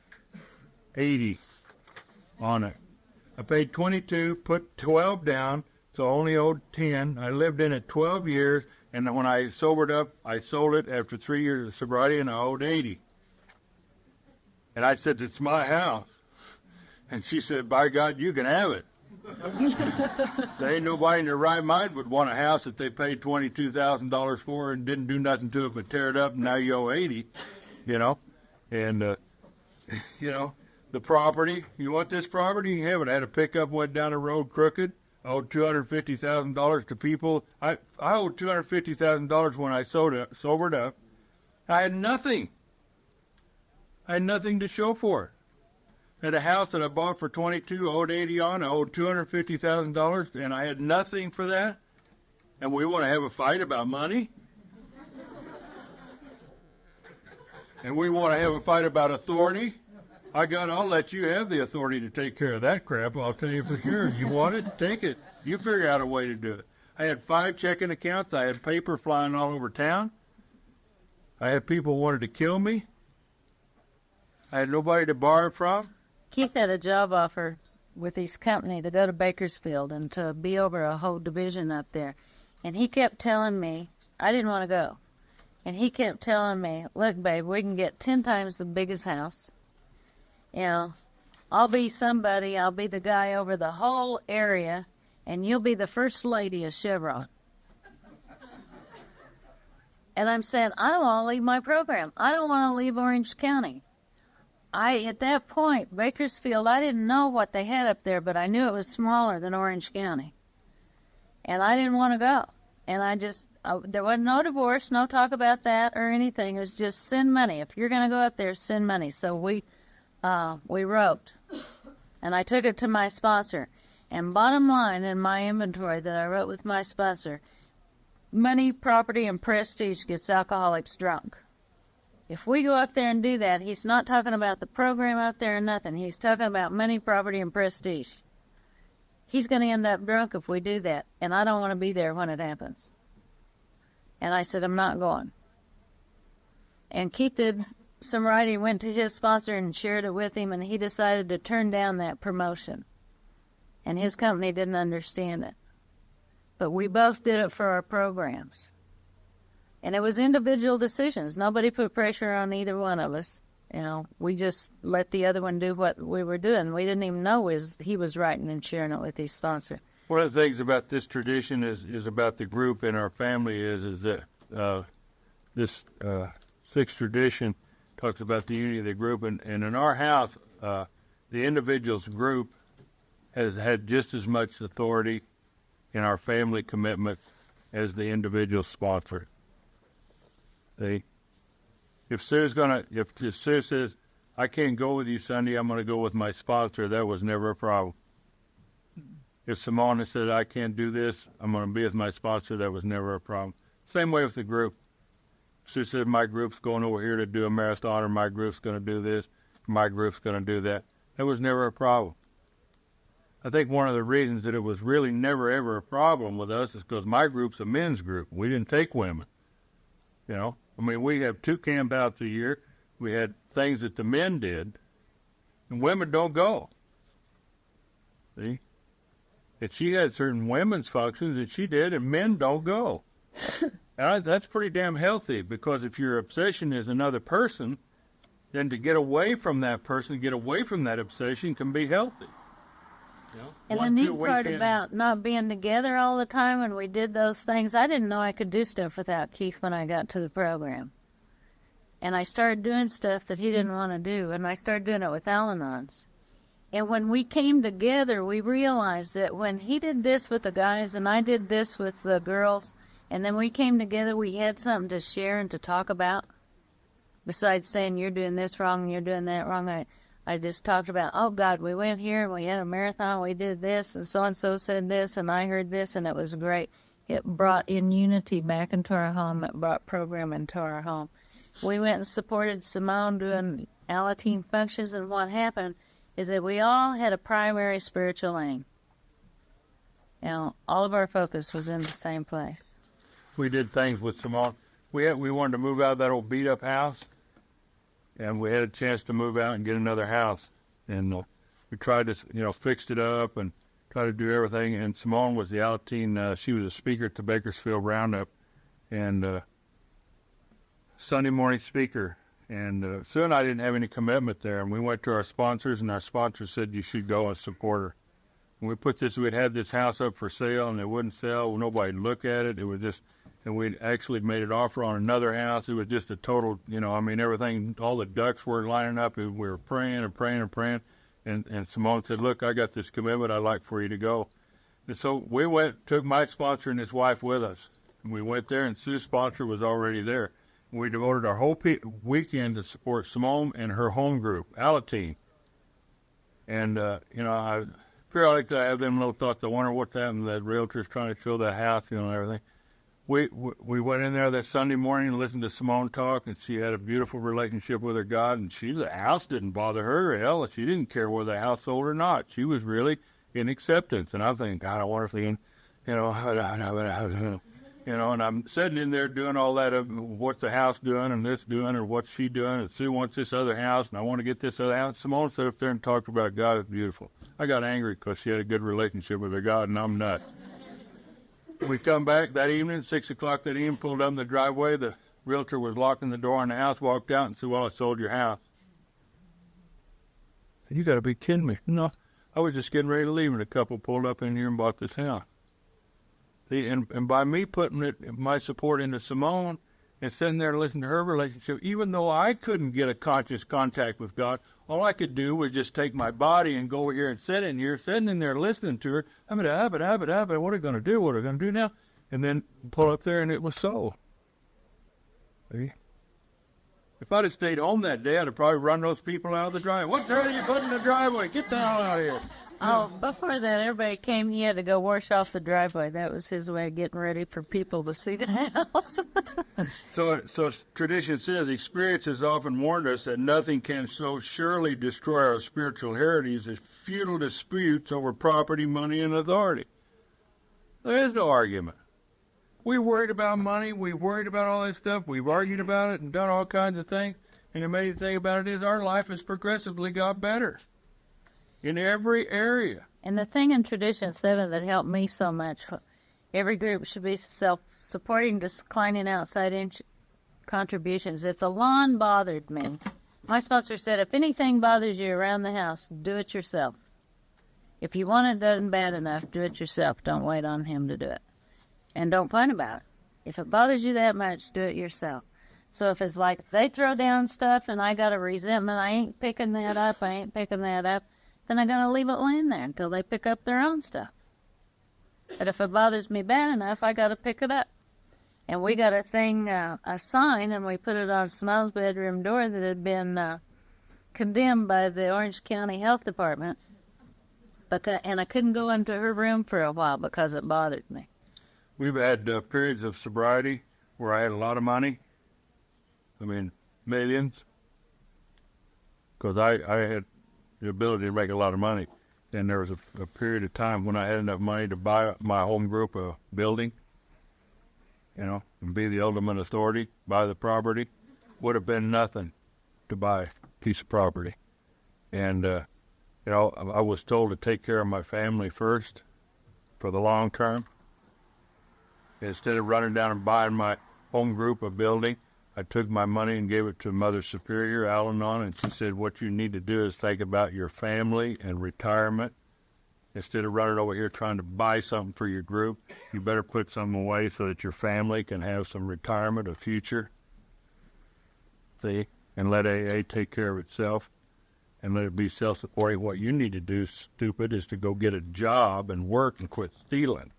$80,000 on it. I paid $22,000, put $12,000 down, so I only owed $10,000. I lived in it 12 years, and when I sobered up, I sold it after 3 years of sobriety, and I owed $80,000. And I said, it's my house. And she said, by God, you can have it. There ain't nobody in their right mind would want a house that they paid $22,000 for and didn't do nothing to it but tear it up, and now you owe $80,000, And, the property, you want this property, you can have it. I had a pickup went down the road crooked. I owed $250,000 to people. I owed $250,000 when I sobered up. I had nothing. I had nothing to show for it. I had a house that I bought for $22,000, owed $80,000 on. I owed $250,000, and I had nothing for that. And we want to have a fight about money? And we want to have a fight about authority? I'll let you have the authority to take care of that crap. I'll tell you for sure. You want it? Take it. You figure out a way to do it. I had 5 checking accounts. I had paper flying all over town. I had people who wanted to kill me. I had nobody to borrow from. Keith had a job offer with his company to go to Bakersfield and to be over a whole division up there. And he kept telling me, I didn't want to go. And he kept telling me, look, babe, we can get 10 times the biggest house. You know, I'll be somebody. I'll be the guy over the whole area, and you'll be the first lady of Chevron. And I'm saying, I don't want to leave my program. I don't want to leave Orange County. At that point, Bakersfield, I didn't know what they had up there, but I knew it was smaller than Orange County. And I didn't want to go. And there wasn't no divorce, no talk about that or anything. It was just send money. If you're going to go up there, send money. So we wrote. And I took it to my sponsor. And bottom line in my inventory that I wrote with my sponsor, money, property, and prestige gets alcoholics drunk. If we go up there and do that, he's not talking about the program out there or nothing. He's talking about money, property, and prestige. He's going to end up drunk if we do that, and I don't want to be there when it happens. And I said, I'm not going. And Keith did some writing, went to his sponsor and shared it with him, and he decided to turn down that promotion. And his company didn't understand it. But we both did it for our programs. And it was individual decisions. Nobody put pressure on either one of us. You know, we just let the other one do what we were doing. We didn't even know he was writing and sharing it with his sponsor. One of the things about this tradition is about the group in our family is that this sixth tradition talks about the unity of the group. And in our house, the individual's group has had just as much authority in our family commitment as the individual sponsor. See? If Sue says, I can't go with you Sunday, I'm going to go with my sponsor, that was never a problem. If Simone said, I can't do this, I'm going to be with my sponsor, that was never a problem. Same way with the group. Sue said, my group's going over here to do a marathon, or my group's going to do this, my group's going to do that. That was never a problem. I think one of the reasons that it was really never, ever a problem with us is because my group's a men's group. We didn't take women. You know, I mean, we have 2 camp outs a year. We had things that the men did, and women don't go. See? And she had certain women's functions that she did, and men don't go. And that's pretty damn healthy, because if your obsession is another person, then to get away from that person, get away from that obsession can be healthy. You know, and the neat part about not being together all the time when we did those things, I didn't know I could do stuff without Keith when I got to the program. And I started doing stuff that he didn't want to do, and I started doing it with Al-Anons. And when we came together, we realized that when he did this with the guys and I did this with the girls, and then we came together, we had something to share and to talk about. Besides saying, you're doing this wrong and you're doing that wrong, I just talked about, oh, God, we went here and we had a marathon, we did this, and so-and-so said this, and I heard this, and it was great. It brought in unity back into our home. It brought program into our home. We went and supported Simone doing Alateen functions, and what happened is that we all had a primary spiritual aim. You know, all of our focus was in the same place. We did things with Simone. We wanted to move out of that old beat-up house, and we had a chance to move out and get another house. And we tried to, fixed it up and tried to do everything. And Simone was the Alateen. She was a speaker at the Bakersfield Roundup, and Sunday morning speaker. And Sue and I didn't have any commitment there. And we went to our sponsors, and our sponsors said you should go and support her. When we'd had this house up for sale, and it wouldn't sell. Nobody'd look at it. It was just, and we'd actually made an offer on another house. It was just a total, everything, all the ducks were lining up. And we were praying and praying and praying. And Simone said, look, I got this commitment. I'd like for you to go. And so we took my sponsor and his wife with us. And we went there, and Sue's sponsor was already there. And we devoted our whole weekend to support Simone and her home group, Alateen. And, I periodically I have them little thoughts. I wonder what's happened to that realtor's trying to show that house, and everything. We went in there that Sunday morning and listened to Simone talk, and she had a beautiful relationship with her God, and the house didn't bother her. Hell, she didn't care whether the house sold or not. She was really in acceptance. And I'm thinking, God, I wonder if they can, and I'm sitting in there doing all that of what's the house doing and this doing or what's she doing, and Sue wants this other house, and I want to get this other house. Simone sat up there and talked about God is beautiful. I got angry because she had a good relationship with her God, and I'm not. We come back that evening, 6 o'clock that evening, pulled up in the driveway. The realtor was locking the door on the house, walked out and said, well, I sold your house. I said, you got to be kidding me. No, I was just getting ready to leave, and a couple pulled up in here and bought this house. See, and by me putting my support into Simone and sitting there and listening to her relationship, even though I couldn't get a conscious contact with God, all I could do was just take my body and go over here and sit in here, sitting in there listening to her. What are we going to do? What are we going to do now? And then pull up there, and it was so. See? If I'd have stayed home that day, I'd have probably run those people out of the driveway. What the hell are you putting in the driveway? Get the hell out of here. Oh, before that, everybody came, he had to go wash off the driveway. That was his way of getting ready for people to see the house. So tradition says, experience has often warned us that nothing can so surely destroy our spiritual heritage as futile disputes over property, money, and authority. There is no argument. We worried about money. We worried about all this stuff. We've argued about it and done all kinds of things. And the amazing thing about it is our life has progressively got better in every area. And the thing in Tradition 7 that helped me so much, every group should be self-supporting, declining outside contributions. If the lawn bothered me, my sponsor said, if anything bothers you around the house, do it yourself. If you want it done bad enough, do it yourself. Don't wait on him to do it. And don't fight about it. If it bothers you that much, do it yourself. So if it's like if they throw down stuff and I got a resentment, I ain't picking that up, then I'm going to leave it laying there until they pick up their own stuff. But if it bothers me bad enough, I got to pick it up. And we got a sign, and we put it on Smile's bedroom door that had been condemned by the Orange County Health Department. And I couldn't go into her room for a while because it bothered me. We've had periods of sobriety where I had a lot of money. I mean, millions. Because I had the ability to make a lot of money. And there was a period of time when I had enough money to buy my home group a building, and be the ultimate authority, buy the property. Would have been nothing to buy a piece of property. And, I was told to take care of my family first for the long term. Instead of running down and buying my home group a building, I took my money and gave it to Mother Superior, Al-Anon, and she said, what you need to do is think about your family and retirement. Instead of running over here trying to buy something for your group, you better put something away so that your family can have some retirement, a future. See? And let AA take care of itself and let it be self-supporting. What you need to do, stupid, is to go get a job and work and quit stealing.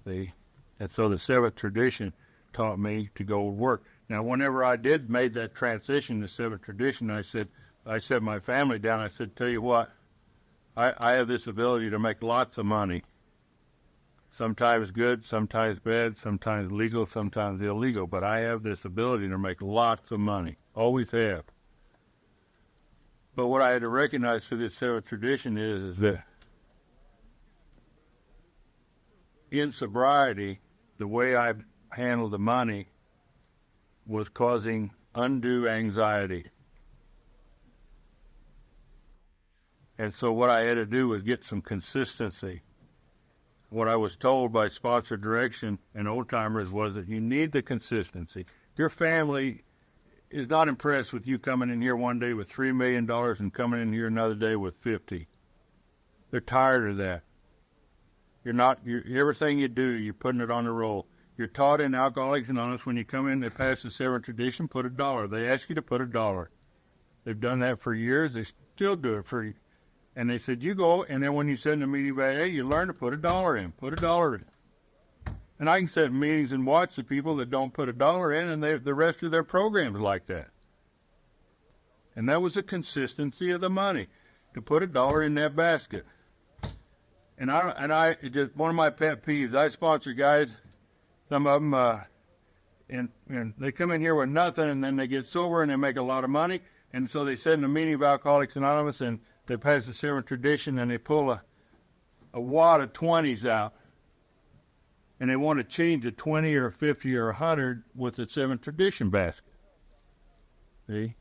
See? And so the seventh tradition taught me to go work. Now, whenever I made that transition to seventh tradition, I set my family down. I said, tell you what, I have this ability to make lots of money. Sometimes good, sometimes bad, sometimes legal, sometimes illegal. But I have this ability to make lots of money. Always have. But what I had to recognize through this seventh tradition is that in sobriety, the way I handled the money was causing undue anxiety. And so what I had to do was get some consistency. What I was told by sponsor direction and old-timers was that you need the consistency. Your family is not impressed with you coming in here one day with $3 million and coming in here another day with 50. They're tired of that. Everything you do, you're putting it on the roll. You're taught in Alcoholics Anonymous, when you come in, they pass the seventh tradition, put $1. They ask you to put $1. They've done that for years. They still do it for you. And they said, you go, and then when you sit in a meeting by AA, you learn to put $1 in. Put $1 in. And I can sit in meetings and watch the people that don't put $1 in, and the rest of their programs like that. And that was the consistency of the money, to put $1 in that basket. And I just one of my pet peeves. I sponsor guys. Some of them, and they come in here with nothing, and then they get sober and they make a lot of money. And so they sit in a meeting of Alcoholics Anonymous, and they pass the seventh tradition, and they pull a wad of 20s out, and they want to change a 20 or 50 or 100 with the seventh tradition basket. See?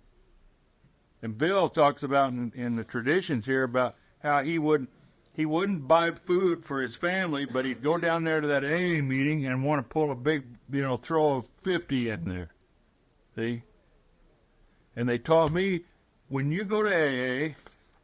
And Bill talks about in the traditions here about how he would he wouldn't buy food for his family, but he'd go down there to that AA meeting and want to pull a big, throw a 50 in there. See? And they taught me, when you go to AA,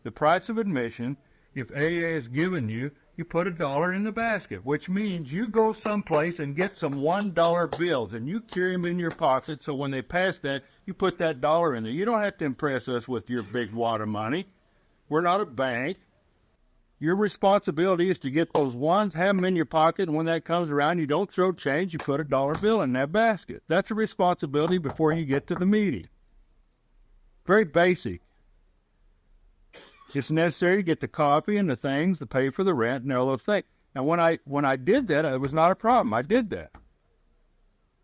the price of admission, if AA is given you, you put $1 in the basket, which means you go someplace and get some $1 bills, and you carry them in your pocket, so when they pass that, you put that dollar in there. You don't have to impress us with your big wad of money. We're not a bank. Your responsibility is to get those ones, have them in your pocket, and when that comes around, you don't throw change, you put $1 bill in that basket. That's a responsibility before you get to the meeting. Very basic. It's necessary to get the coffee and the things, to pay for the rent and all those things. And when I did that, it was not a problem. I did that.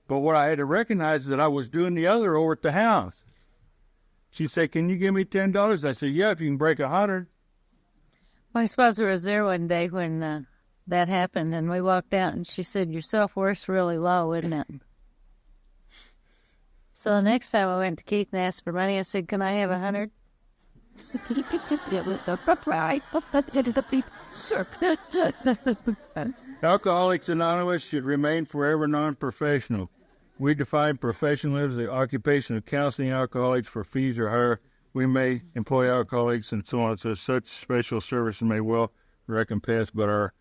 But what I had to recognize is that I was doing the other over at the house. She said, "Can you give me $10?" I said, "Yeah, if you can break 100. My sponsor was there one day when that happened, and we walked out, and she said, "Your self-worth's really low, isn't it?" So the next time I went to Keith and asked for money, I said, "Can I have 100?" Alcoholics Anonymous should remain forever non-professional. We define professionalism as the occupation of counseling alcoholics for fees or hire. We may employ alcoholics and so on. So such special services may well recompense, but our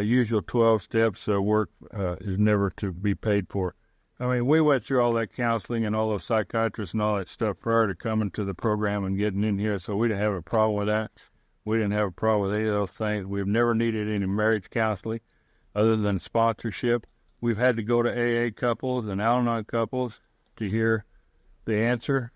usual 12 steps work is never to be paid for. I mean, we went through all that counseling and all those psychiatrists and all that stuff prior to coming to the program and getting in here, so we didn't have a problem with that. We didn't have a problem with any of those things. We've never needed any marriage counseling other than sponsorship. We've had to go to AA couples and Al-Anon couples to hear the answer.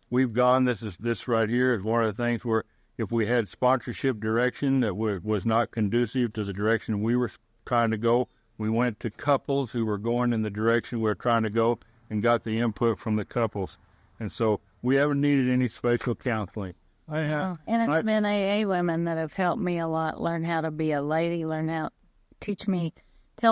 We've gone, this right here is one of the things where if we had sponsorship direction that was not conducive to the direction we were trying to go, we went to couples who were going in the direction we were trying to go and got the input from the couples. And so we haven't needed any special counseling. And it's been AA women that have helped me a lot, learn how to be a lady, tell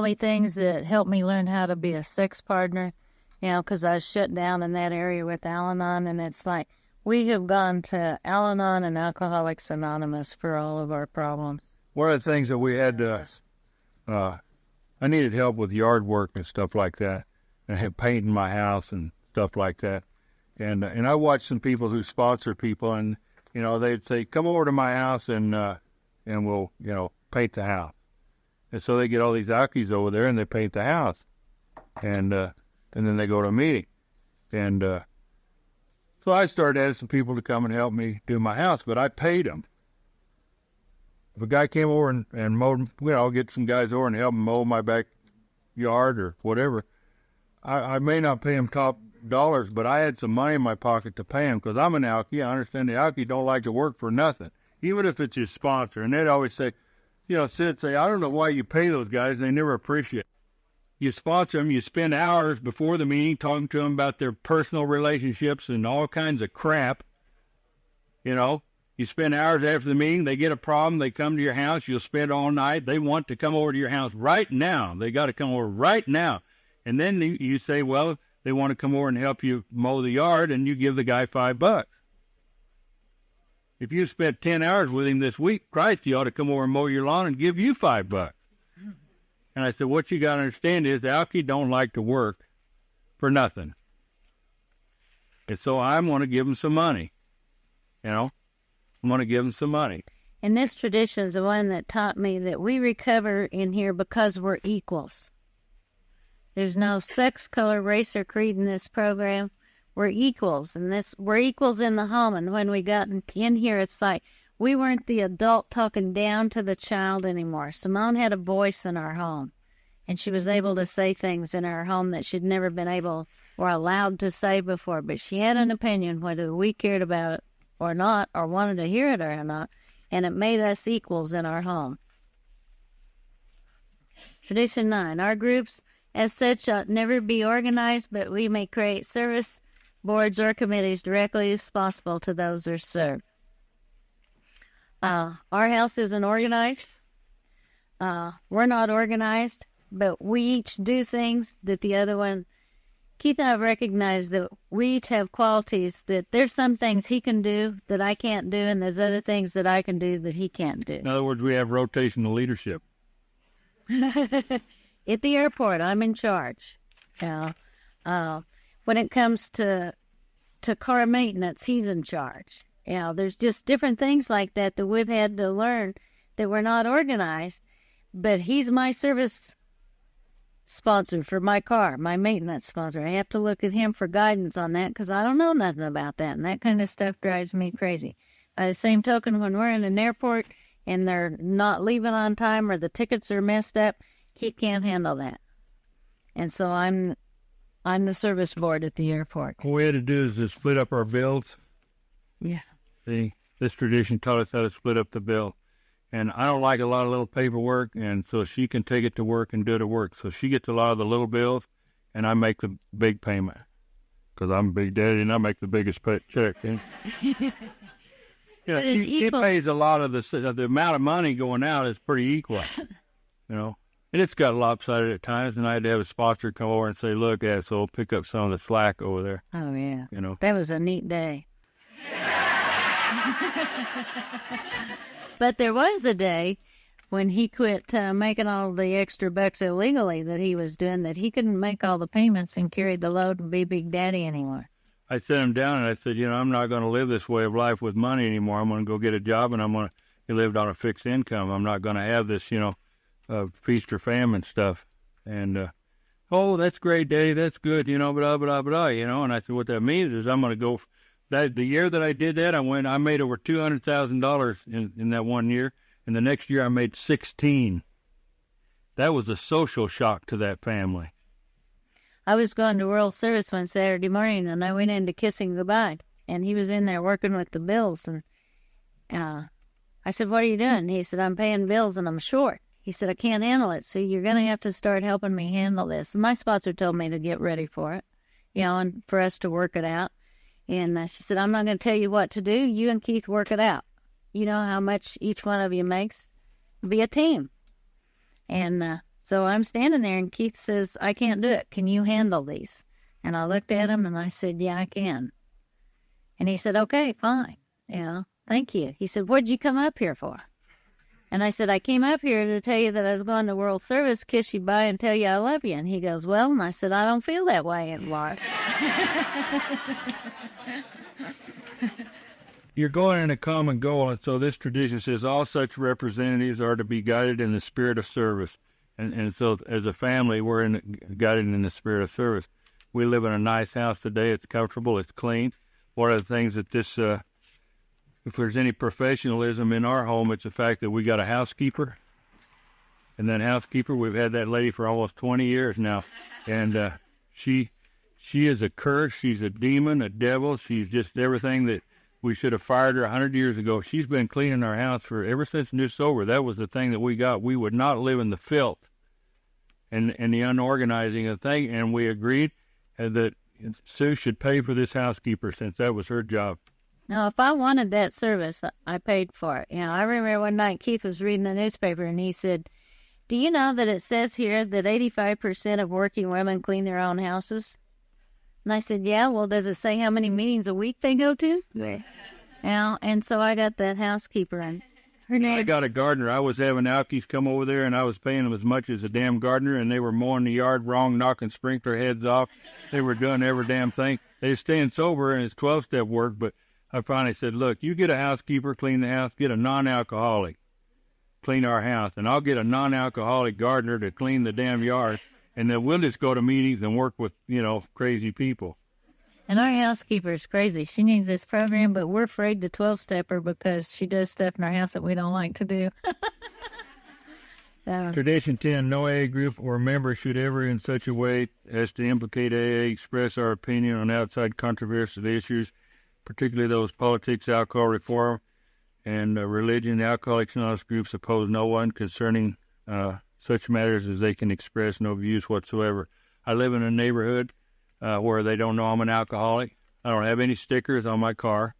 me things that help me learn how to be a sex partner, because I was shut down in that area with Al-Anon, and it's like we have gone to Al-Anon and Alcoholics Anonymous for all of our problems. One of the things that we had I needed help with yard work and stuff like that, and I had painting my house and stuff like that. And I watched some people who sponsor people, and they'd say, "Come over to my house and we'll paint the house." And so they get all these alkies over there and they paint the house, and then they go to a meeting, and so I started asking some people to come and help me do my house, but I paid them. If a guy came over and mowed, I'll get some guys over and help him mow my backyard or whatever. I may not pay him top dollars, but I had some money in my pocket to pay him because I'm an alkie. I understand the alkie don't like to work for nothing, even if it's his sponsor. And they'd always say, Sid say, "I don't know why you pay those guys. They never appreciate it. You sponsor them. You spend hours before the meeting talking to them about their personal relationships and all kinds of crap. You spend hours after the meeting. They get a problem. They come to your house. You'll spend all night. They want to come over to your house right now. They got to come over right now. And then you say, well, they want to come over and help you mow the yard, and you give the guy $5. If you spent 10 hours with him this week, Christ, he ought to come over and mow your lawn and give you $5. And I said, what you got to understand is the alkie don't like to work for nothing. And so I'm going to give him some money. I'm going to give him some money. And this tradition is the one that taught me that we recover in here because we're equals. There's no sex, color, race, or creed in this program. We're equals, and we're equals in the home. And when we got in here, it's like we weren't the adult talking down to the child anymore. Simone had a voice in our home, and she was able to say things in our home that she'd never been able or allowed to say before. But she had an opinion, whether we cared about it or not, or wanted to hear it or not, and it made us equals in our home. Tradition 9. Our groups, as such, ought never be organized, but we may create service boards or committees directly responsible to those who serve. Our house isn't organized. We're not organized, but we each do things that the other one Keith and I have recognized that we each have qualities that there's some things he can do that I can't do, and there's other things that I can do that he can't do. In other words, we have rotational leadership. At the airport, I'm in charge. When it comes to car maintenance, he's in charge. There's just different things like that that we've had to learn that we're not organized, but he's my service sponsor for my car, my maintenance sponsor. I have to look at him for guidance on that because I don't know nothing about that, and that kind of stuff drives me crazy. By the same token, when we're in an airport and they're not leaving on time or the tickets are messed up, he can't handle that. And so I'm the service board at the airport. What we had to do is just split up our bills. Yeah. See, this tradition taught us how to split up the bill. And I don't like a lot of little paperwork, and so she can take it to work and do it at work. So she gets a lot of the little bills, and I make the big payment. Because I'm Big Daddy, and I make the biggest check. Yeah, he pays a lot of the amount of money going out is pretty equal, And it's got lopsided at times, and I had to have a sponsor come over and say, look, asshole, pick up some of the slack over there. Oh, yeah. That was a neat day. But there was a day when he quit making all the extra bucks illegally that he was doing, that he couldn't make all the payments and carry the load and be Big Daddy anymore. I set him down and I said, I'm not going to live this way of life with money anymore. I'm going to go get a job, and I'm going to live on a fixed income. I'm not going to have this, feast or famine stuff. And, oh, that's great, Daddy. That's good, blah, blah, blah, And I said, what that means is I'm going to go. The year that I did that, I made over $200,000 in that one year. And the next year I made 16. That was a social shock to that family. I was going to World Service one Saturday morning, and I went in to kiss him goodbye. And he was in there working with the bills. And I said, what are you doing? He said, I'm paying bills and I'm short. He said, I can't handle it, so you're going to have to start helping me handle this. And my sponsor told me to get ready for it, and for us to work it out. And she said, I'm not going to tell you what to do. You and Keith work it out. You know how much each one of you makes. Be a team. And so I'm standing there, and Keith says, I can't do it. Can you handle these? And I looked at him, and I said, yeah, I can. And he said, okay, fine. Thank you. He said, what'd you come up here for? And I said, I came up here to tell you that I was going to World Service, kiss you bye, and tell you I love you. And he goes, well, and I said, I don't feel that way anymore. You're going in a common goal, and so this tradition says all such representatives are to be guided in the spirit of service. And so as a family, we're guided in the spirit of service. We live in a nice house today. It's comfortable. It's clean. One of the things that this, if there's any professionalism in our home, it's the fact that we got a housekeeper. And that housekeeper, we've had that lady for almost 20 years now. And she is a curse. She's a demon, a devil. She's just everything that we should have fired her 100 years ago. She's been cleaning our house ever since New Sober. That was the thing that we got. We would not live in the filth and the unorganizing of thing. And we agreed that Sue should pay for this housekeeper since that was her job. Now, if I wanted that service, I paid for it. I remember one night Keith was reading the newspaper, and he said, do you know that it says here that 85% of working women clean their own houses? And I said, yeah, well, does it say how many meetings a week they go to? Yeah. And so I got that housekeeper, and her name... I got a gardener. I was having alkies come over there, and I was paying them as much as a damn gardener, and they were mowing the yard wrong, knocking sprinkler heads off. They were doing every damn thing. They were staying sober, and it's 12-step work, but I finally said, look, you get a housekeeper, clean the house, get a non-alcoholic, clean our house, and I'll get a non-alcoholic gardener to clean the damn yard, and then we'll just go to meetings and work with, crazy people. And our housekeeper is crazy. She needs this program, but we're afraid to 12-step her because she does stuff in our house that we don't like to do. Tradition 10, no AA group or member should ever in such a way as to implicate AA express our opinion on outside controversial issues, particularly those politics, alcohol reform, and religion. The Alcoholics Anonymous groups oppose no one concerning such matters as they can express no views whatsoever. I live in a neighborhood where they don't know I'm an alcoholic. I don't have any stickers on my car.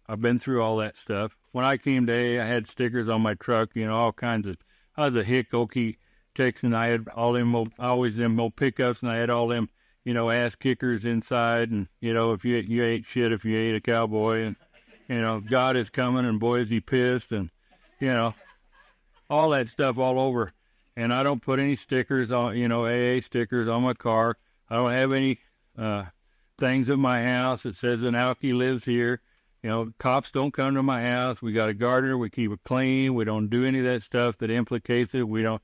I've been through all that stuff. When I came to AA, I had stickers on my truck, all kinds of, I was a hick, Okie, Texan. I had all them, always them old pickups, and I had all them ass kickers inside, and if you ate shit if you ate a cowboy, and God is coming, and boy is he pissed, and all that stuff all over. And I don't put any stickers on, AA stickers on my car. I don't have any things in my house that says an alkie lives here. Cops don't come to my house. We got a gardener. We keep it clean. We don't do any of that stuff that implicates it. We don't,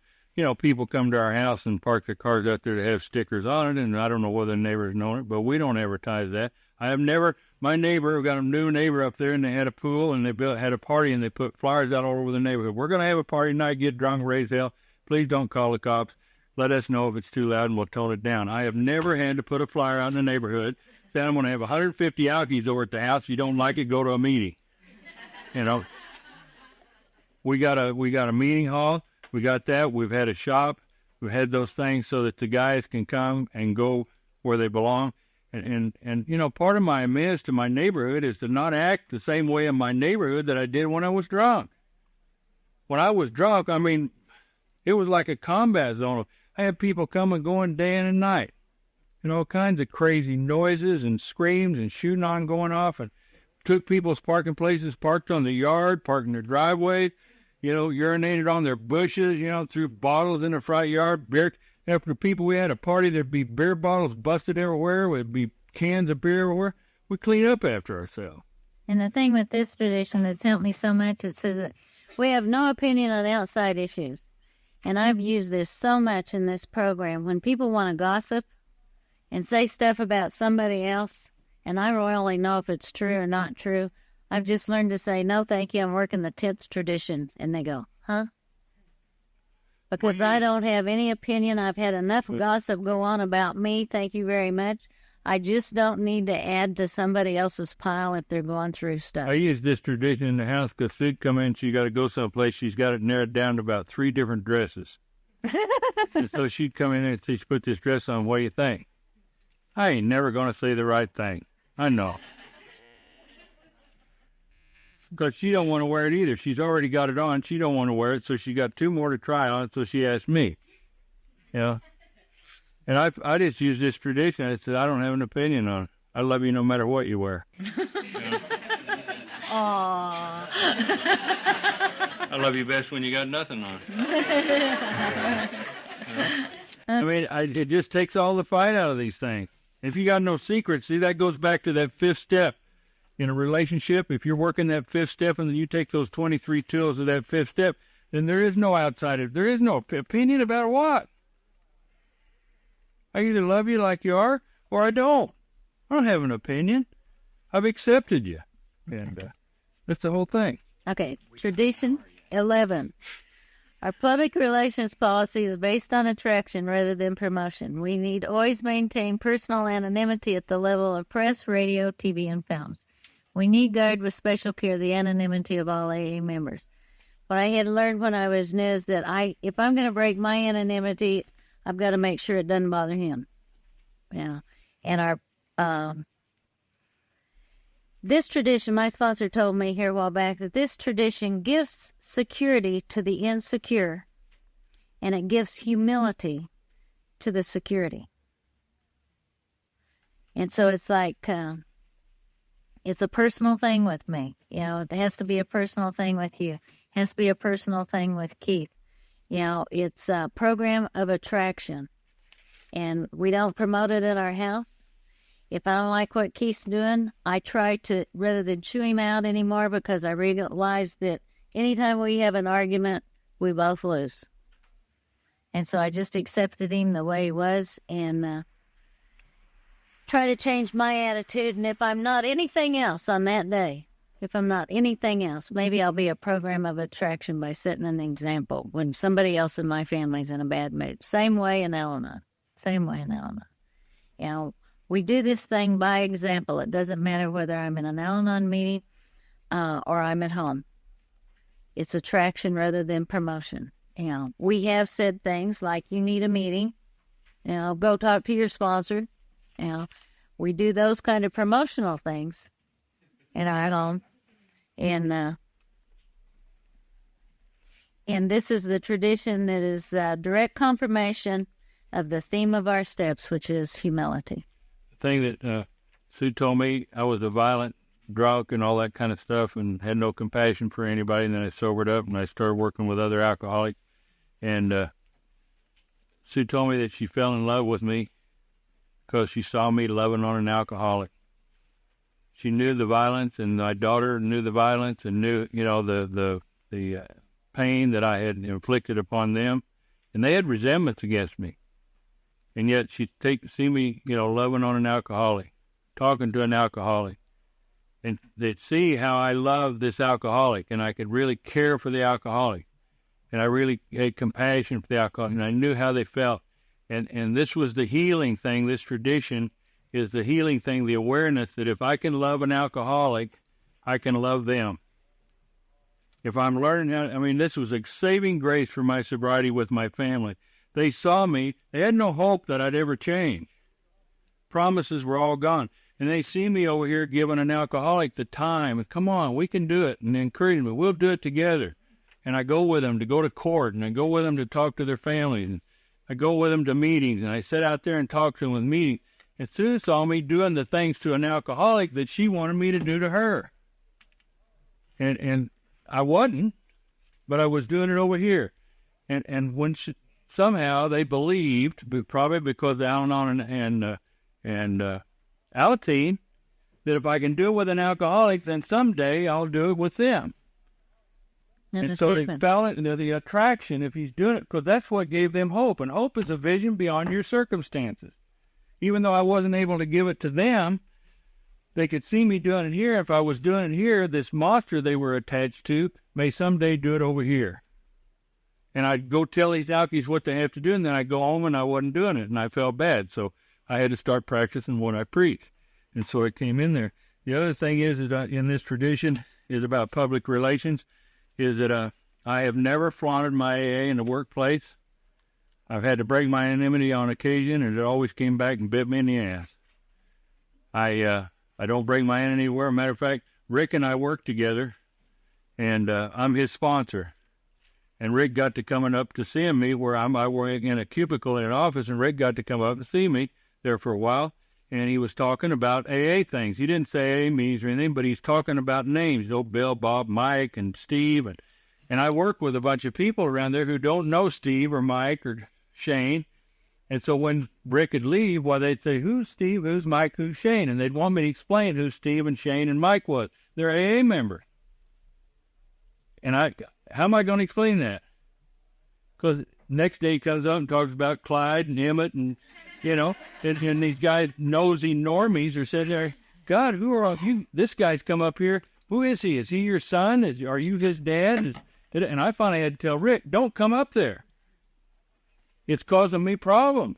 people come to our house and park their cars out there that have stickers on it, and I don't know whether the neighbors know it, but we don't advertise that. My neighbor, we got a new neighbor up there, and they had a pool, and they had a party, and they put flyers out all over the neighborhood. We're going to have a party tonight, get drunk, raise hell. Please don't call the cops. Let us know if it's too loud, and we'll tone it down. I have never had to put a flyer out in the neighborhood. Then I'm going to have 150 alkies over at the house. If you don't like it, go to a meeting. We got a meeting hall. We got that. We've had a shop. We've had those things so that the guys can come and go where they belong. And part of my amends to my neighborhood is to not act the same way in my neighborhood that I did when I was drunk. When I was drunk, it was like a combat zone. I had people come and going day and night. All kinds of crazy noises and screams and shooting on going off, and took people's parking places, parked on the yard, parked in their driveways, urinated on their bushes, threw bottles in the front yard. Beer. After people, we had a party, there'd be beer bottles busted everywhere. There'd be cans of beer everywhere. We clean up after ourselves. And the thing with this tradition that's helped me so much, it says that we have no opinion on outside issues. And I've used this so much in this program. When people want to gossip and say stuff about somebody else, and I really know if it's true or not true, I've just learned to say, no, thank you, I'm working the tits tradition. And they go, huh? Because I don't have any opinion. I've had enough gossip go on about me, thank you very much. I just don't need to add to somebody else's pile if they're going through stuff. I use this tradition in the house because Sid come in, she got to go someplace. She's got it narrowed down to about 3 different dresses. And so she'd come in and she'd put this dress on. What do you think? I ain't never going to say the right thing. I know. Because she don't want to wear it either. She's already got it on. She don't want to wear it, so she got 2 more to try on, so she asked me. And I just use this tradition. I said, I don't have an opinion on it. I love you no matter what you wear. Aww. I love you best when you got nothing on. It just takes all the fight out of these things. If you got no secrets, see, that goes back to that 5th step. In a relationship, if you're working that 5th step and then you take those 23 tools of that 5th step, then there is no outsider. There is no opinion about what. I either love you like you are or I don't. I don't have an opinion. I've accepted you. And that's the whole thing. Okay, tradition 11. Our public relations policy is based on attraction rather than promotion. We need always maintain personal anonymity at the level of press, radio, TV, and films. We need guard with special care the anonymity of all AA members. What I had learned when I was new is that if I'm going to break my anonymity, I've got to make sure it doesn't bother him. Yeah. And our this tradition, my sponsor told me here a while back that this tradition gives security to the insecure, and it gives humility to the security. And so it's like, it's a personal thing with me. It has to be a personal thing with you. It has to be a personal thing with Keith. It's a program of attraction, and we don't promote it at our house. If I don't like what Keith's doing, I try to, rather than chew him out anymore, because I realize that anytime we have an argument, we both lose. And so I just accepted him the way he was and try to change my attitude. And if I'm not anything else on that day, maybe I'll be a program of attraction by setting an example when somebody else in my family's in a bad mood. Same way in Al-Anon. We do this thing by example. It doesn't matter whether I'm in an Al-Anon meeting or I'm at home. It's attraction rather than promotion. We have said things like, you need a meeting. Go talk to your sponsor. We do those kind of promotional things in our home. And this is the tradition that is direct confirmation of the theme of our steps, which is humility. The thing that Sue told me, I was a violent drunk and all that kind of stuff and had no compassion for anybody. And then I sobered up and I started working with other alcoholics. And Sue told me that she fell in love with me because she saw me loving on an alcoholic. She knew the violence, and my daughter knew the violence and knew, the pain that I had inflicted upon them. And they had resentments against me. And yet she'd see me, loving on an alcoholic, talking to an alcoholic. And they'd see how I loved this alcoholic, and I could really care for the alcoholic. And I really had compassion for the alcoholic, and I knew how they felt. And this was the healing thing. This tradition is the healing thing, the awareness that if I can love an alcoholic, I can love them. If I'm learning this was a saving grace for my sobriety with my family. They saw me. They had no hope that I'd ever change. Promises were all gone. And they see me over here giving an alcoholic the time. Come on, we can do it. And encouraging me, we'll do it together. And I go with them to go to court. And I go with them to talk to their families. And I go with them to meetings. And I sit out there and talk to them with meetings. And Sue saw me doing the things to an alcoholic that she wanted me to do to her. And I wasn't, but I was doing it over here. And when somehow they believed, probably because of Al-Anon and Alateen, that if I can do it with an alcoholic, then someday I'll do it with them. And so they felt it, the attraction if he's doing it, because that's what gave them hope. And hope is a vision beyond your circumstances. Even though I wasn't able to give it to them, they could see me doing it here. If I was doing it here, this monster they were attached to may someday do it over here. And I'd go tell these alkies what they have to do, and then I'd go home and I wasn't doing it, and I felt bad. So I had to start practicing what I preach. And so it came in there. The other thing is in this tradition is about public relations, is that I have never flaunted my AA in the workplace. I've had to break my anonymity on occasion, and it always came back and bit me in the ass. I don't break my anonymity anywhere. Matter of fact, Rick and I work together, and I'm his sponsor. And Rick got to coming up to see me where I work in a cubicle in an office, and Rick got to come up and see me there for a while, and he was talking about AA things. He didn't say AA meetings or anything, but he's talking about names, Bill, Bob, Mike, and Steve. And I work with a bunch of people around there who don't know Steve or Mike or Shane. And so when Rick would leave, they'd say, who's Steve, who's Mike, who's Shane? And they'd want me to explain who Steve and Shane and Mike was. They're AA members. And how am I going to explain that? Because next day he comes up and talks about Clyde and Emmett and, and these guys, nosy normies, are sitting there, God, who are you? This guy's come up here. Who is he? Is he your son? Are you his dad? And I finally had to tell Rick, don't come up there. It's causing me problems.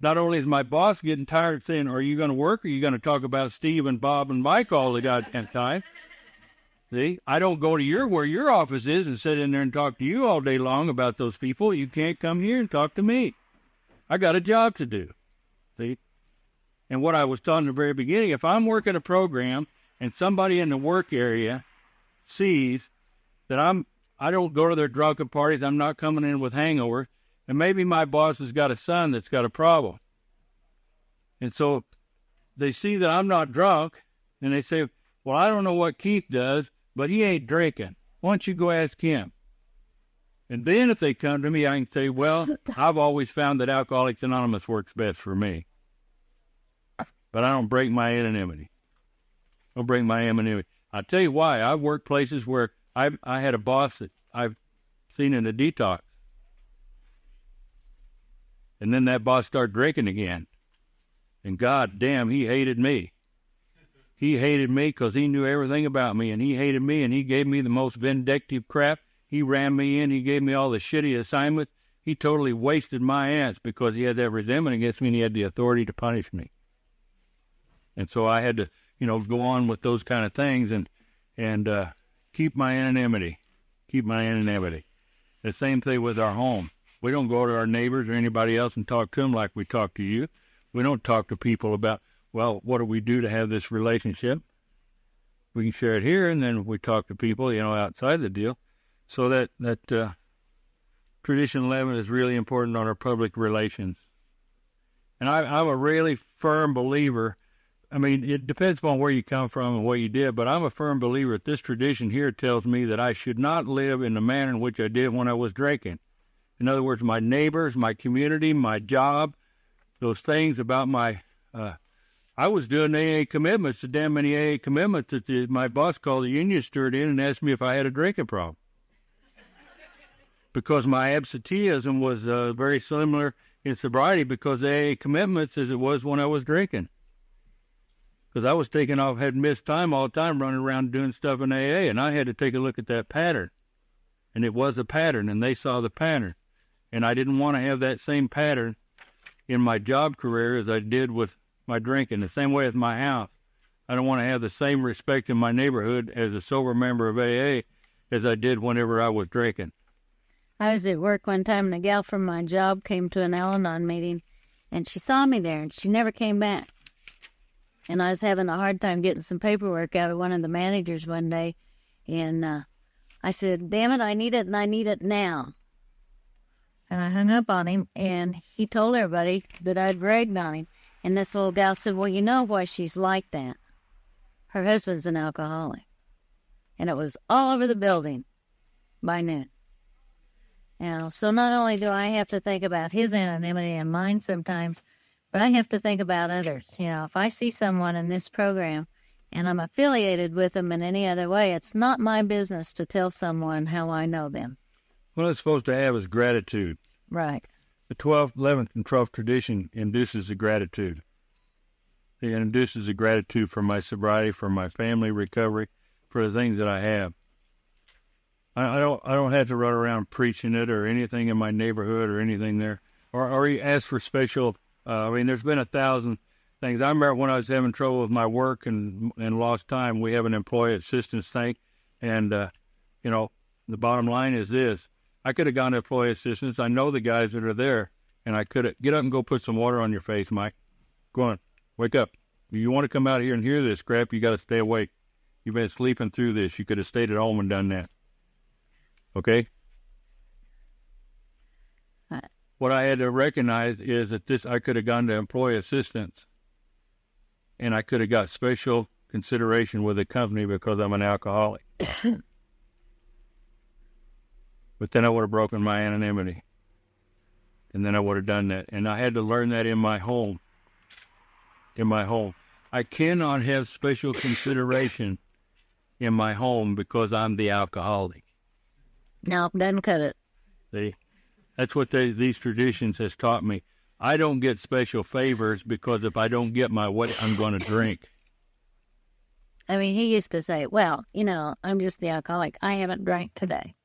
Not only is my boss getting tired of saying, are you going to work or are you going to talk about Steve and Bob and Mike all the goddamn time? See, I don't go to where your office is and sit in there and talk to you all day long about those people. You can't come here and talk to me. I got a job to do. See? And what I was talking at the very beginning, if I'm working a program and somebody in the work area sees that I don't go to their drunken parties, I'm not coming in with hangovers, and maybe my boss has got a son that's got a problem. And so they see that I'm not drunk, and they say, well, I don't know what Keith does, but he ain't drinking. Why don't you go ask him? And then if they come to me, I can say, well, I've always found that Alcoholics Anonymous works best for me. But I don't break my anonymity. I'll tell you why. I've worked places where I had a boss that I've seen in a detox. And then that boss started drinking again. And God damn, he hated me. He hated me because he knew everything about me, and he hated me, and he gave me the most vindictive crap. He ran me in. He gave me all the shitty assignments. He totally wasted my ass because he had that resentment against me, and he had the authority to punish me. And so I had to, go on with those kind of things and keep my anonymity. The same thing with our home. We don't go to our neighbors or anybody else and talk to them like we talk to you. We don't talk to people about, well, what do we do to have this relationship? We can share it here, and then we talk to people, outside the deal. So that Tradition 11 is really important on our public relations. And I'm a really firm believer. I mean, it depends upon where you come from and what you did, but I'm a firm believer that this tradition here tells me that I should not live in the manner in which I did when I was drinking. In other words, my neighbors, my community, my job, those things about my, I was doing AA commitments, the damn many AA commitments that my boss called the union steward in and asked me if I had a drinking problem. Because my absenteeism was very similar in sobriety because the AA commitments as it was when I was drinking. Because I was taking off, had missed time all the time running around doing stuff in AA, and I had to take a look at that pattern. And it was a pattern, and they saw the pattern. And I didn't want to have that same pattern in my job career as I did with my drinking, the same way as my house. I don't want to have the same respect in my neighborhood as a sober member of AA as I did whenever I was drinking. I was at work one time, and a gal from my job came to an Al-Anon meeting, and she saw me there, and she never came back. And I was having a hard time getting some paperwork out of one of the managers one day, and I said, damn it, I need it, and I need it now. And I hung up on him, and he told everybody that I'd bragged on him. And this little gal said, well, you know why she's like that. Her husband's an alcoholic. And it was all over the building by noon. So not only do I have to think about his anonymity and mine sometimes, but I have to think about others. If I see someone in this program and I'm affiliated with them in any other way, it's not my business to tell someone how I know them. What it's supposed to have is gratitude. Right. The 12th, 11th, and 12th tradition induces a gratitude. It induces a gratitude for my sobriety, for my family recovery, for the things that I have. I don't have to run around preaching it or anything in my neighborhood or anything there, or ask for special. There's been 1,000 things. I remember when I was having trouble with my work and lost time. We have an employee assistance thing, and the bottom line is this: I could have gone to employee assistance. I know the guys that are there, and I could have get up and go put some water on your face, Mike. Go on, wake up. If you want to come out here and hear this crap, you got to stay awake. You've been sleeping through this. You could have stayed at home and done that. Okay? What I had to recognize is that I could have gone to employee assistance, and I could have got special consideration with the company because I'm an alcoholic. But then I would have broken my anonymity. And then I would have done that. And I had to learn that in my home. I cannot have special consideration in my home because I'm the alcoholic. No, doesn't cut it. See? That's what these traditions has taught me. I don't get special favors because if I don't get my way, I'm going to drink. I mean, he used to say, well, I'm just the alcoholic. I haven't drank today.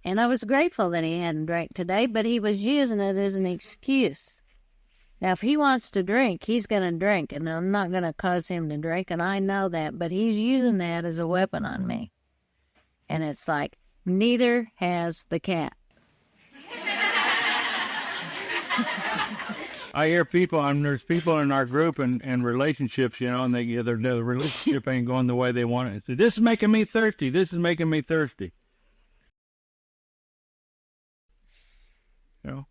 And I was grateful that he hadn't drank today, but he was using it as an excuse. Now, if he wants to drink, he's going to drink, and I'm not going to cause him to drink, and I know that, but he's using that as a weapon on me. And it's like, neither has the cat. I hear people, there's people in our group and relationships, and the relationship ain't going the way they want it. So, this is making me thirsty. This is making me thirsty.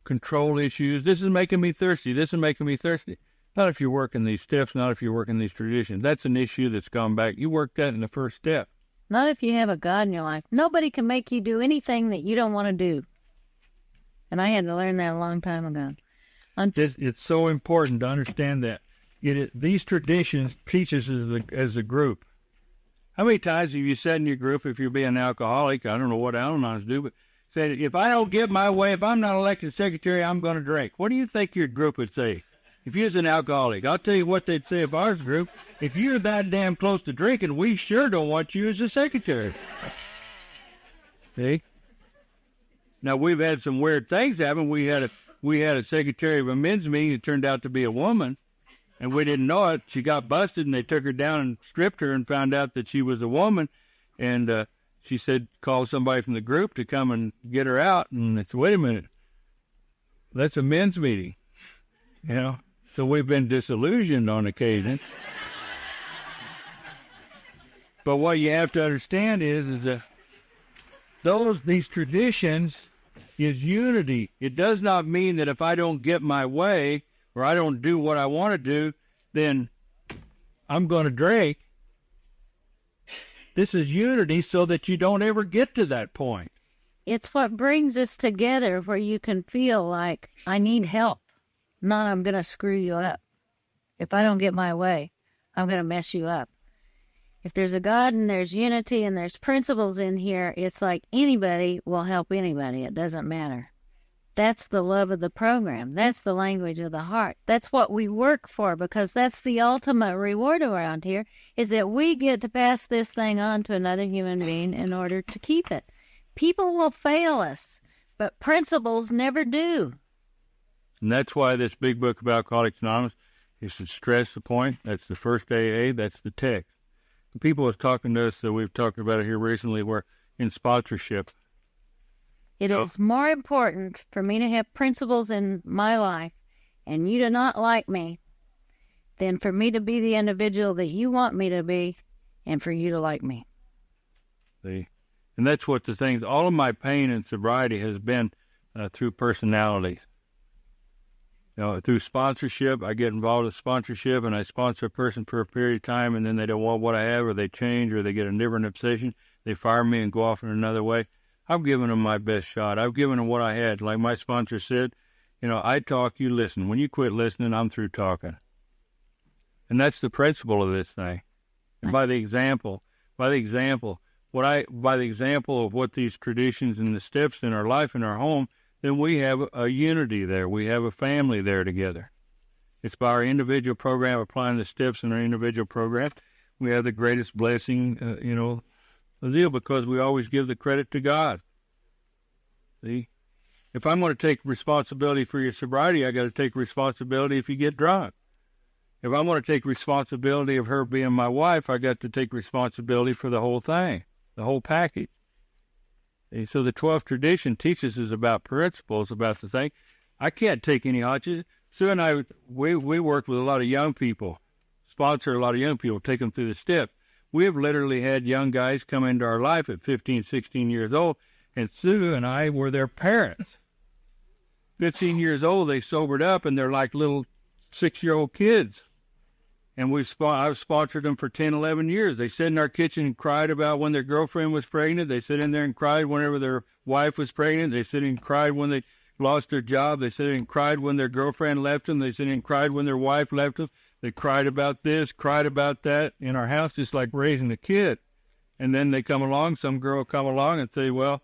Control issues. This is making me thirsty. This is making me thirsty. Not if you're working these steps, not if you're working these traditions. That's an issue that's gone back. You worked that in the first step. Not if you have a God in your life. Nobody can make you do anything that you don't want to do. And I had to learn that a long time ago. It's so important to understand that. These traditions teach us as a group. How many times have you said in your group, if you're being an alcoholic, I don't know what Al-Anons do, but said, if I don't get my way, if I'm not elected secretary, I'm going to drink. What do you think your group would say? If you was an alcoholic, I'll tell you what they'd say of ours group. If you're that damn close to drinking, we sure don't want you as a secretary. See? Now, we've had some weird things happen. We had a secretary of a men's meeting that turned out to be a woman, and we didn't know it. She got busted, and they took her down and stripped her and found out that she was a woman, and she said, call somebody from the group to come and get her out. And I said, wait a minute. That's a men's meeting. So we've been disillusioned on occasion. But what you have to understand is that these traditions is unity. It does not mean that if I don't get my way or I don't do what I want to do, then I'm going to drink. This is unity so that you don't ever get to that point. It's what brings us together where you can feel like, I need help, not I'm going to screw you up. If I don't get my way, I'm going to mess you up. If there's a God and there's unity and there's principles in here, it's like anybody will help anybody. It doesn't matter. That's the love of the program. That's the language of the heart. That's what we work for, because that's the ultimate reward around here, is that we get to pass this thing on to another human being in order to keep it. People will fail us, but principles never do. And that's why this big book of Alcoholics Anonymous is to stress the point. That's the first AA. That's the text. The people was talking to us, that we've talked about it here recently, were in sponsorship. It is more important for me to have principles in my life and you to not like me than for me to be the individual that you want me to be and for you to like me. See? And that's what the things, all of my pain and sobriety has been through personalities. Through sponsorship, I get involved in sponsorship, and I sponsor a person for a period of time, and then they don't want what I have, or they change, or they get a different obsession. They fire me and go off in another way. I've given them my best shot. I've given them what I had. Like my sponsor said, I talk, you listen. When you quit listening, I'm through talking. And that's the principle of this thing. And by the example of what these traditions and the steps in our life, in our home, then we have a unity there. We have a family there together. It's by our individual program, applying the steps in our individual program. We have the greatest blessing, the deal, because we always give the credit to God. See? If I'm going to take responsibility for your sobriety, I got to take responsibility if you get drunk. If I'm going to take responsibility of her being my wife, I got to take responsibility for the whole thing, the whole package. And so the 12th tradition teaches us about principles, about the thing. I can't take any hotches. Sue and I, we work with a lot of young people, sponsor a lot of young people, take them through the steps. We have literally had young guys come into our life at 15, 16 years old, and Sue and I were their parents. 15 years old, they sobered up, and they're like little 6-year-old kids. And I've sponsored them for 10, 11 years. They sat in our kitchen and cried about when their girlfriend was pregnant. They sit in there and cried whenever their wife was pregnant. They sit in and cried when they lost their job. They sit in and cried when their girlfriend left them. They sit in and cried when their wife left them. They cried about this, cried about that in our house, just like raising a kid. And then they come along, some girl will come along and say, well,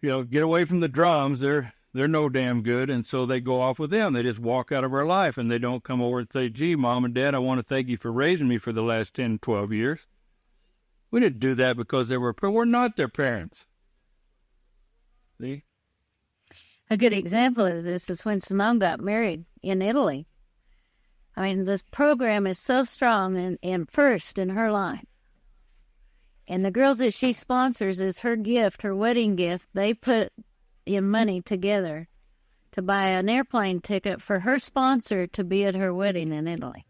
get away from the drums. They're no damn good, and so they go off with them. They just walk out of our life, and they don't come over and say, gee, Mom and Dad, I want to thank you for raising me for the last 10, 12 years. We didn't do that because we're not their parents. See? A good example of this is when Simone got married in Italy. I mean, this program is so strong and first in her life. And the girls that she sponsors is her gift, her wedding gift. They put in money together to buy an airplane ticket for her sponsor to be at her wedding in Italy.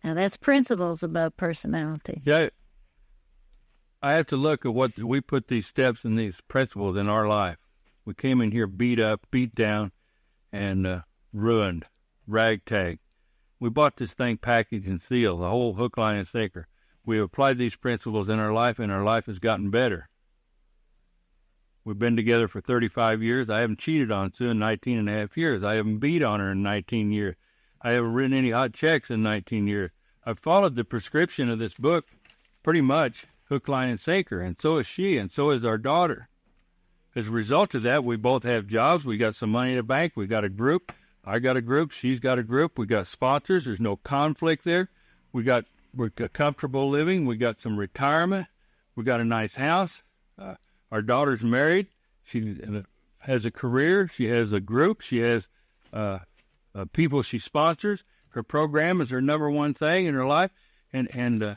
Now that's principles above personality. Yeah, I have to look at what we put these steps and these principles in our life. We came in here beat up, beat down, and ruined, ragtag. We bought this thing packaged and sealed, the whole hook, line, and sinker. We applied these principles in our life, and our life has gotten better. We've been together for 35 years. I haven't cheated on Sue in 19 and a half years. I haven't beat on her in 19 years. I haven't written any hot checks in 19 years. I've followed the prescription of this book pretty much, hook, line, and sinker, and so is she, and so is our daughter. As a result of that, we both have jobs. We got some money in the bank. We got a group. I got a group. She's got a group. We got sponsors. There's no conflict there. We're got comfortable living. We got some retirement. We got a nice house. Our daughter's married. She has a career. She has a group. She has people she sponsors. Her program is her number one thing in her life. And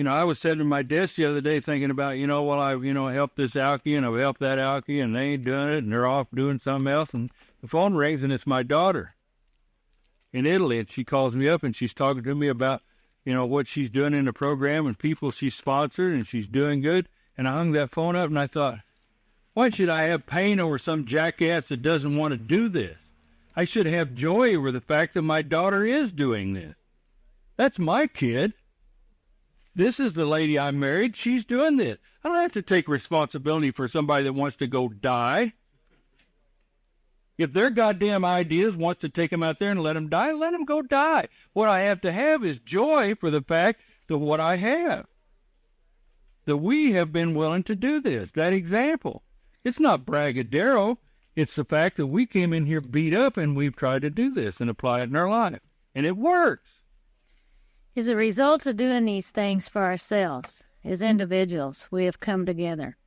I was sitting at my desk the other day thinking about, I've helped this alkie and I've helped that alkie and they ain't doing it and they're off doing something else. And the phone rings and it's my daughter in Italy. And she calls me up and she's talking to me about, what she's doing in the program and people she's sponsored and she's doing good. And I hung that phone up and I thought, Why should I have pain over some jackass that doesn't want to do this? I should have joy over the fact that my daughter is doing this. That's my kid. This is the lady I married. She's doing this. I don't have to take responsibility for somebody that wants to go die. If their goddamn ideas wants to take them out there and let them die, let them go die. What I have to have is joy for the fact that what I have. That we have been willing to do this, that example. It's not braggadocio. It's the fact that we came in here beat up and we've tried to do this and apply it in our life. And it works. As a result of doing these things for ourselves, as individuals, we have come together.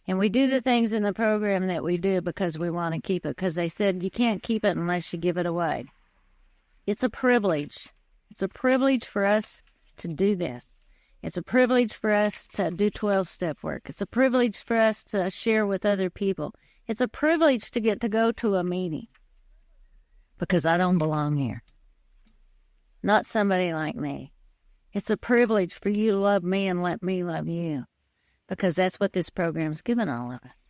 And we do the things in the program that we do because we want to keep it, because they said you can't keep it unless you give it away. It's a privilege. It's a privilege for us to do this. It's a privilege for us to do 12-step work. It's a privilege for us to share with other people. It's a privilege to get to go to a meeting because I don't belong here. Not somebody like me. It's a privilege for you to love me and let me love you because that's what this program's given all of us.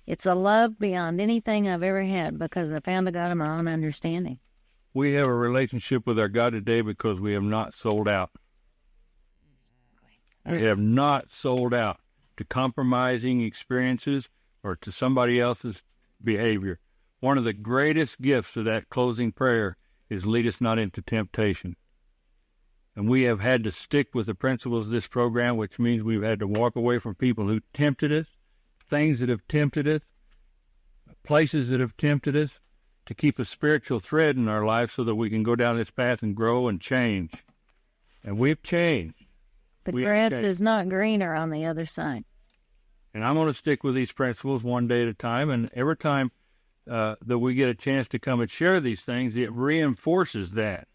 It's a love beyond anything I've ever had because I found a God of my own understanding. We have a relationship with our God today because we have not sold out. We have not sold out to compromising experiences or to somebody else's behavior. One of the greatest gifts of that closing prayer is lead us not into temptation. And we have had to stick with the principles of this program, which means we've had to walk away from people who tempted us, things that have tempted us, places that have tempted us, to keep a spiritual thread in our life so that we can go down this path and grow and change. And we've changed. The grass is not greener on the other side. And I'm going to stick with these principles one day at a time. And every time that we get a chance to come and share these things, it reinforces that.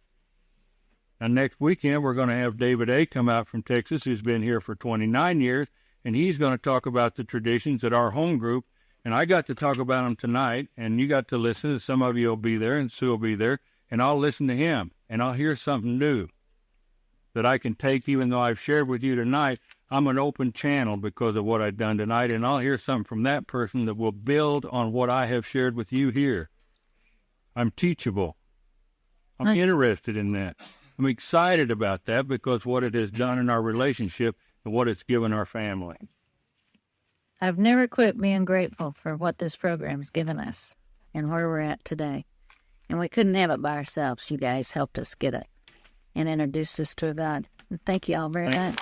And next weekend, we're going to have David A. come out from Texas, who's been here for 29 years, and he's going to talk about the traditions at our home group. And I got to talk about them tonight, and you got to listen. Some of you will be there, and Sue will be there, and I'll listen to him, and I'll hear something new that I can take, even though I've shared with you tonight. I'm an open channel because of what I've done tonight, and I'll hear something from that person that will build on what I have shared with you here. I'm teachable. I'm interested in that. I'm excited about that because what it has done in our relationship and what it's given our family. I've never quit being grateful for what this program's given us and where we're at today. And we couldn't have it by ourselves. You guys helped us get it and introduced us to a God. And thank you all very much.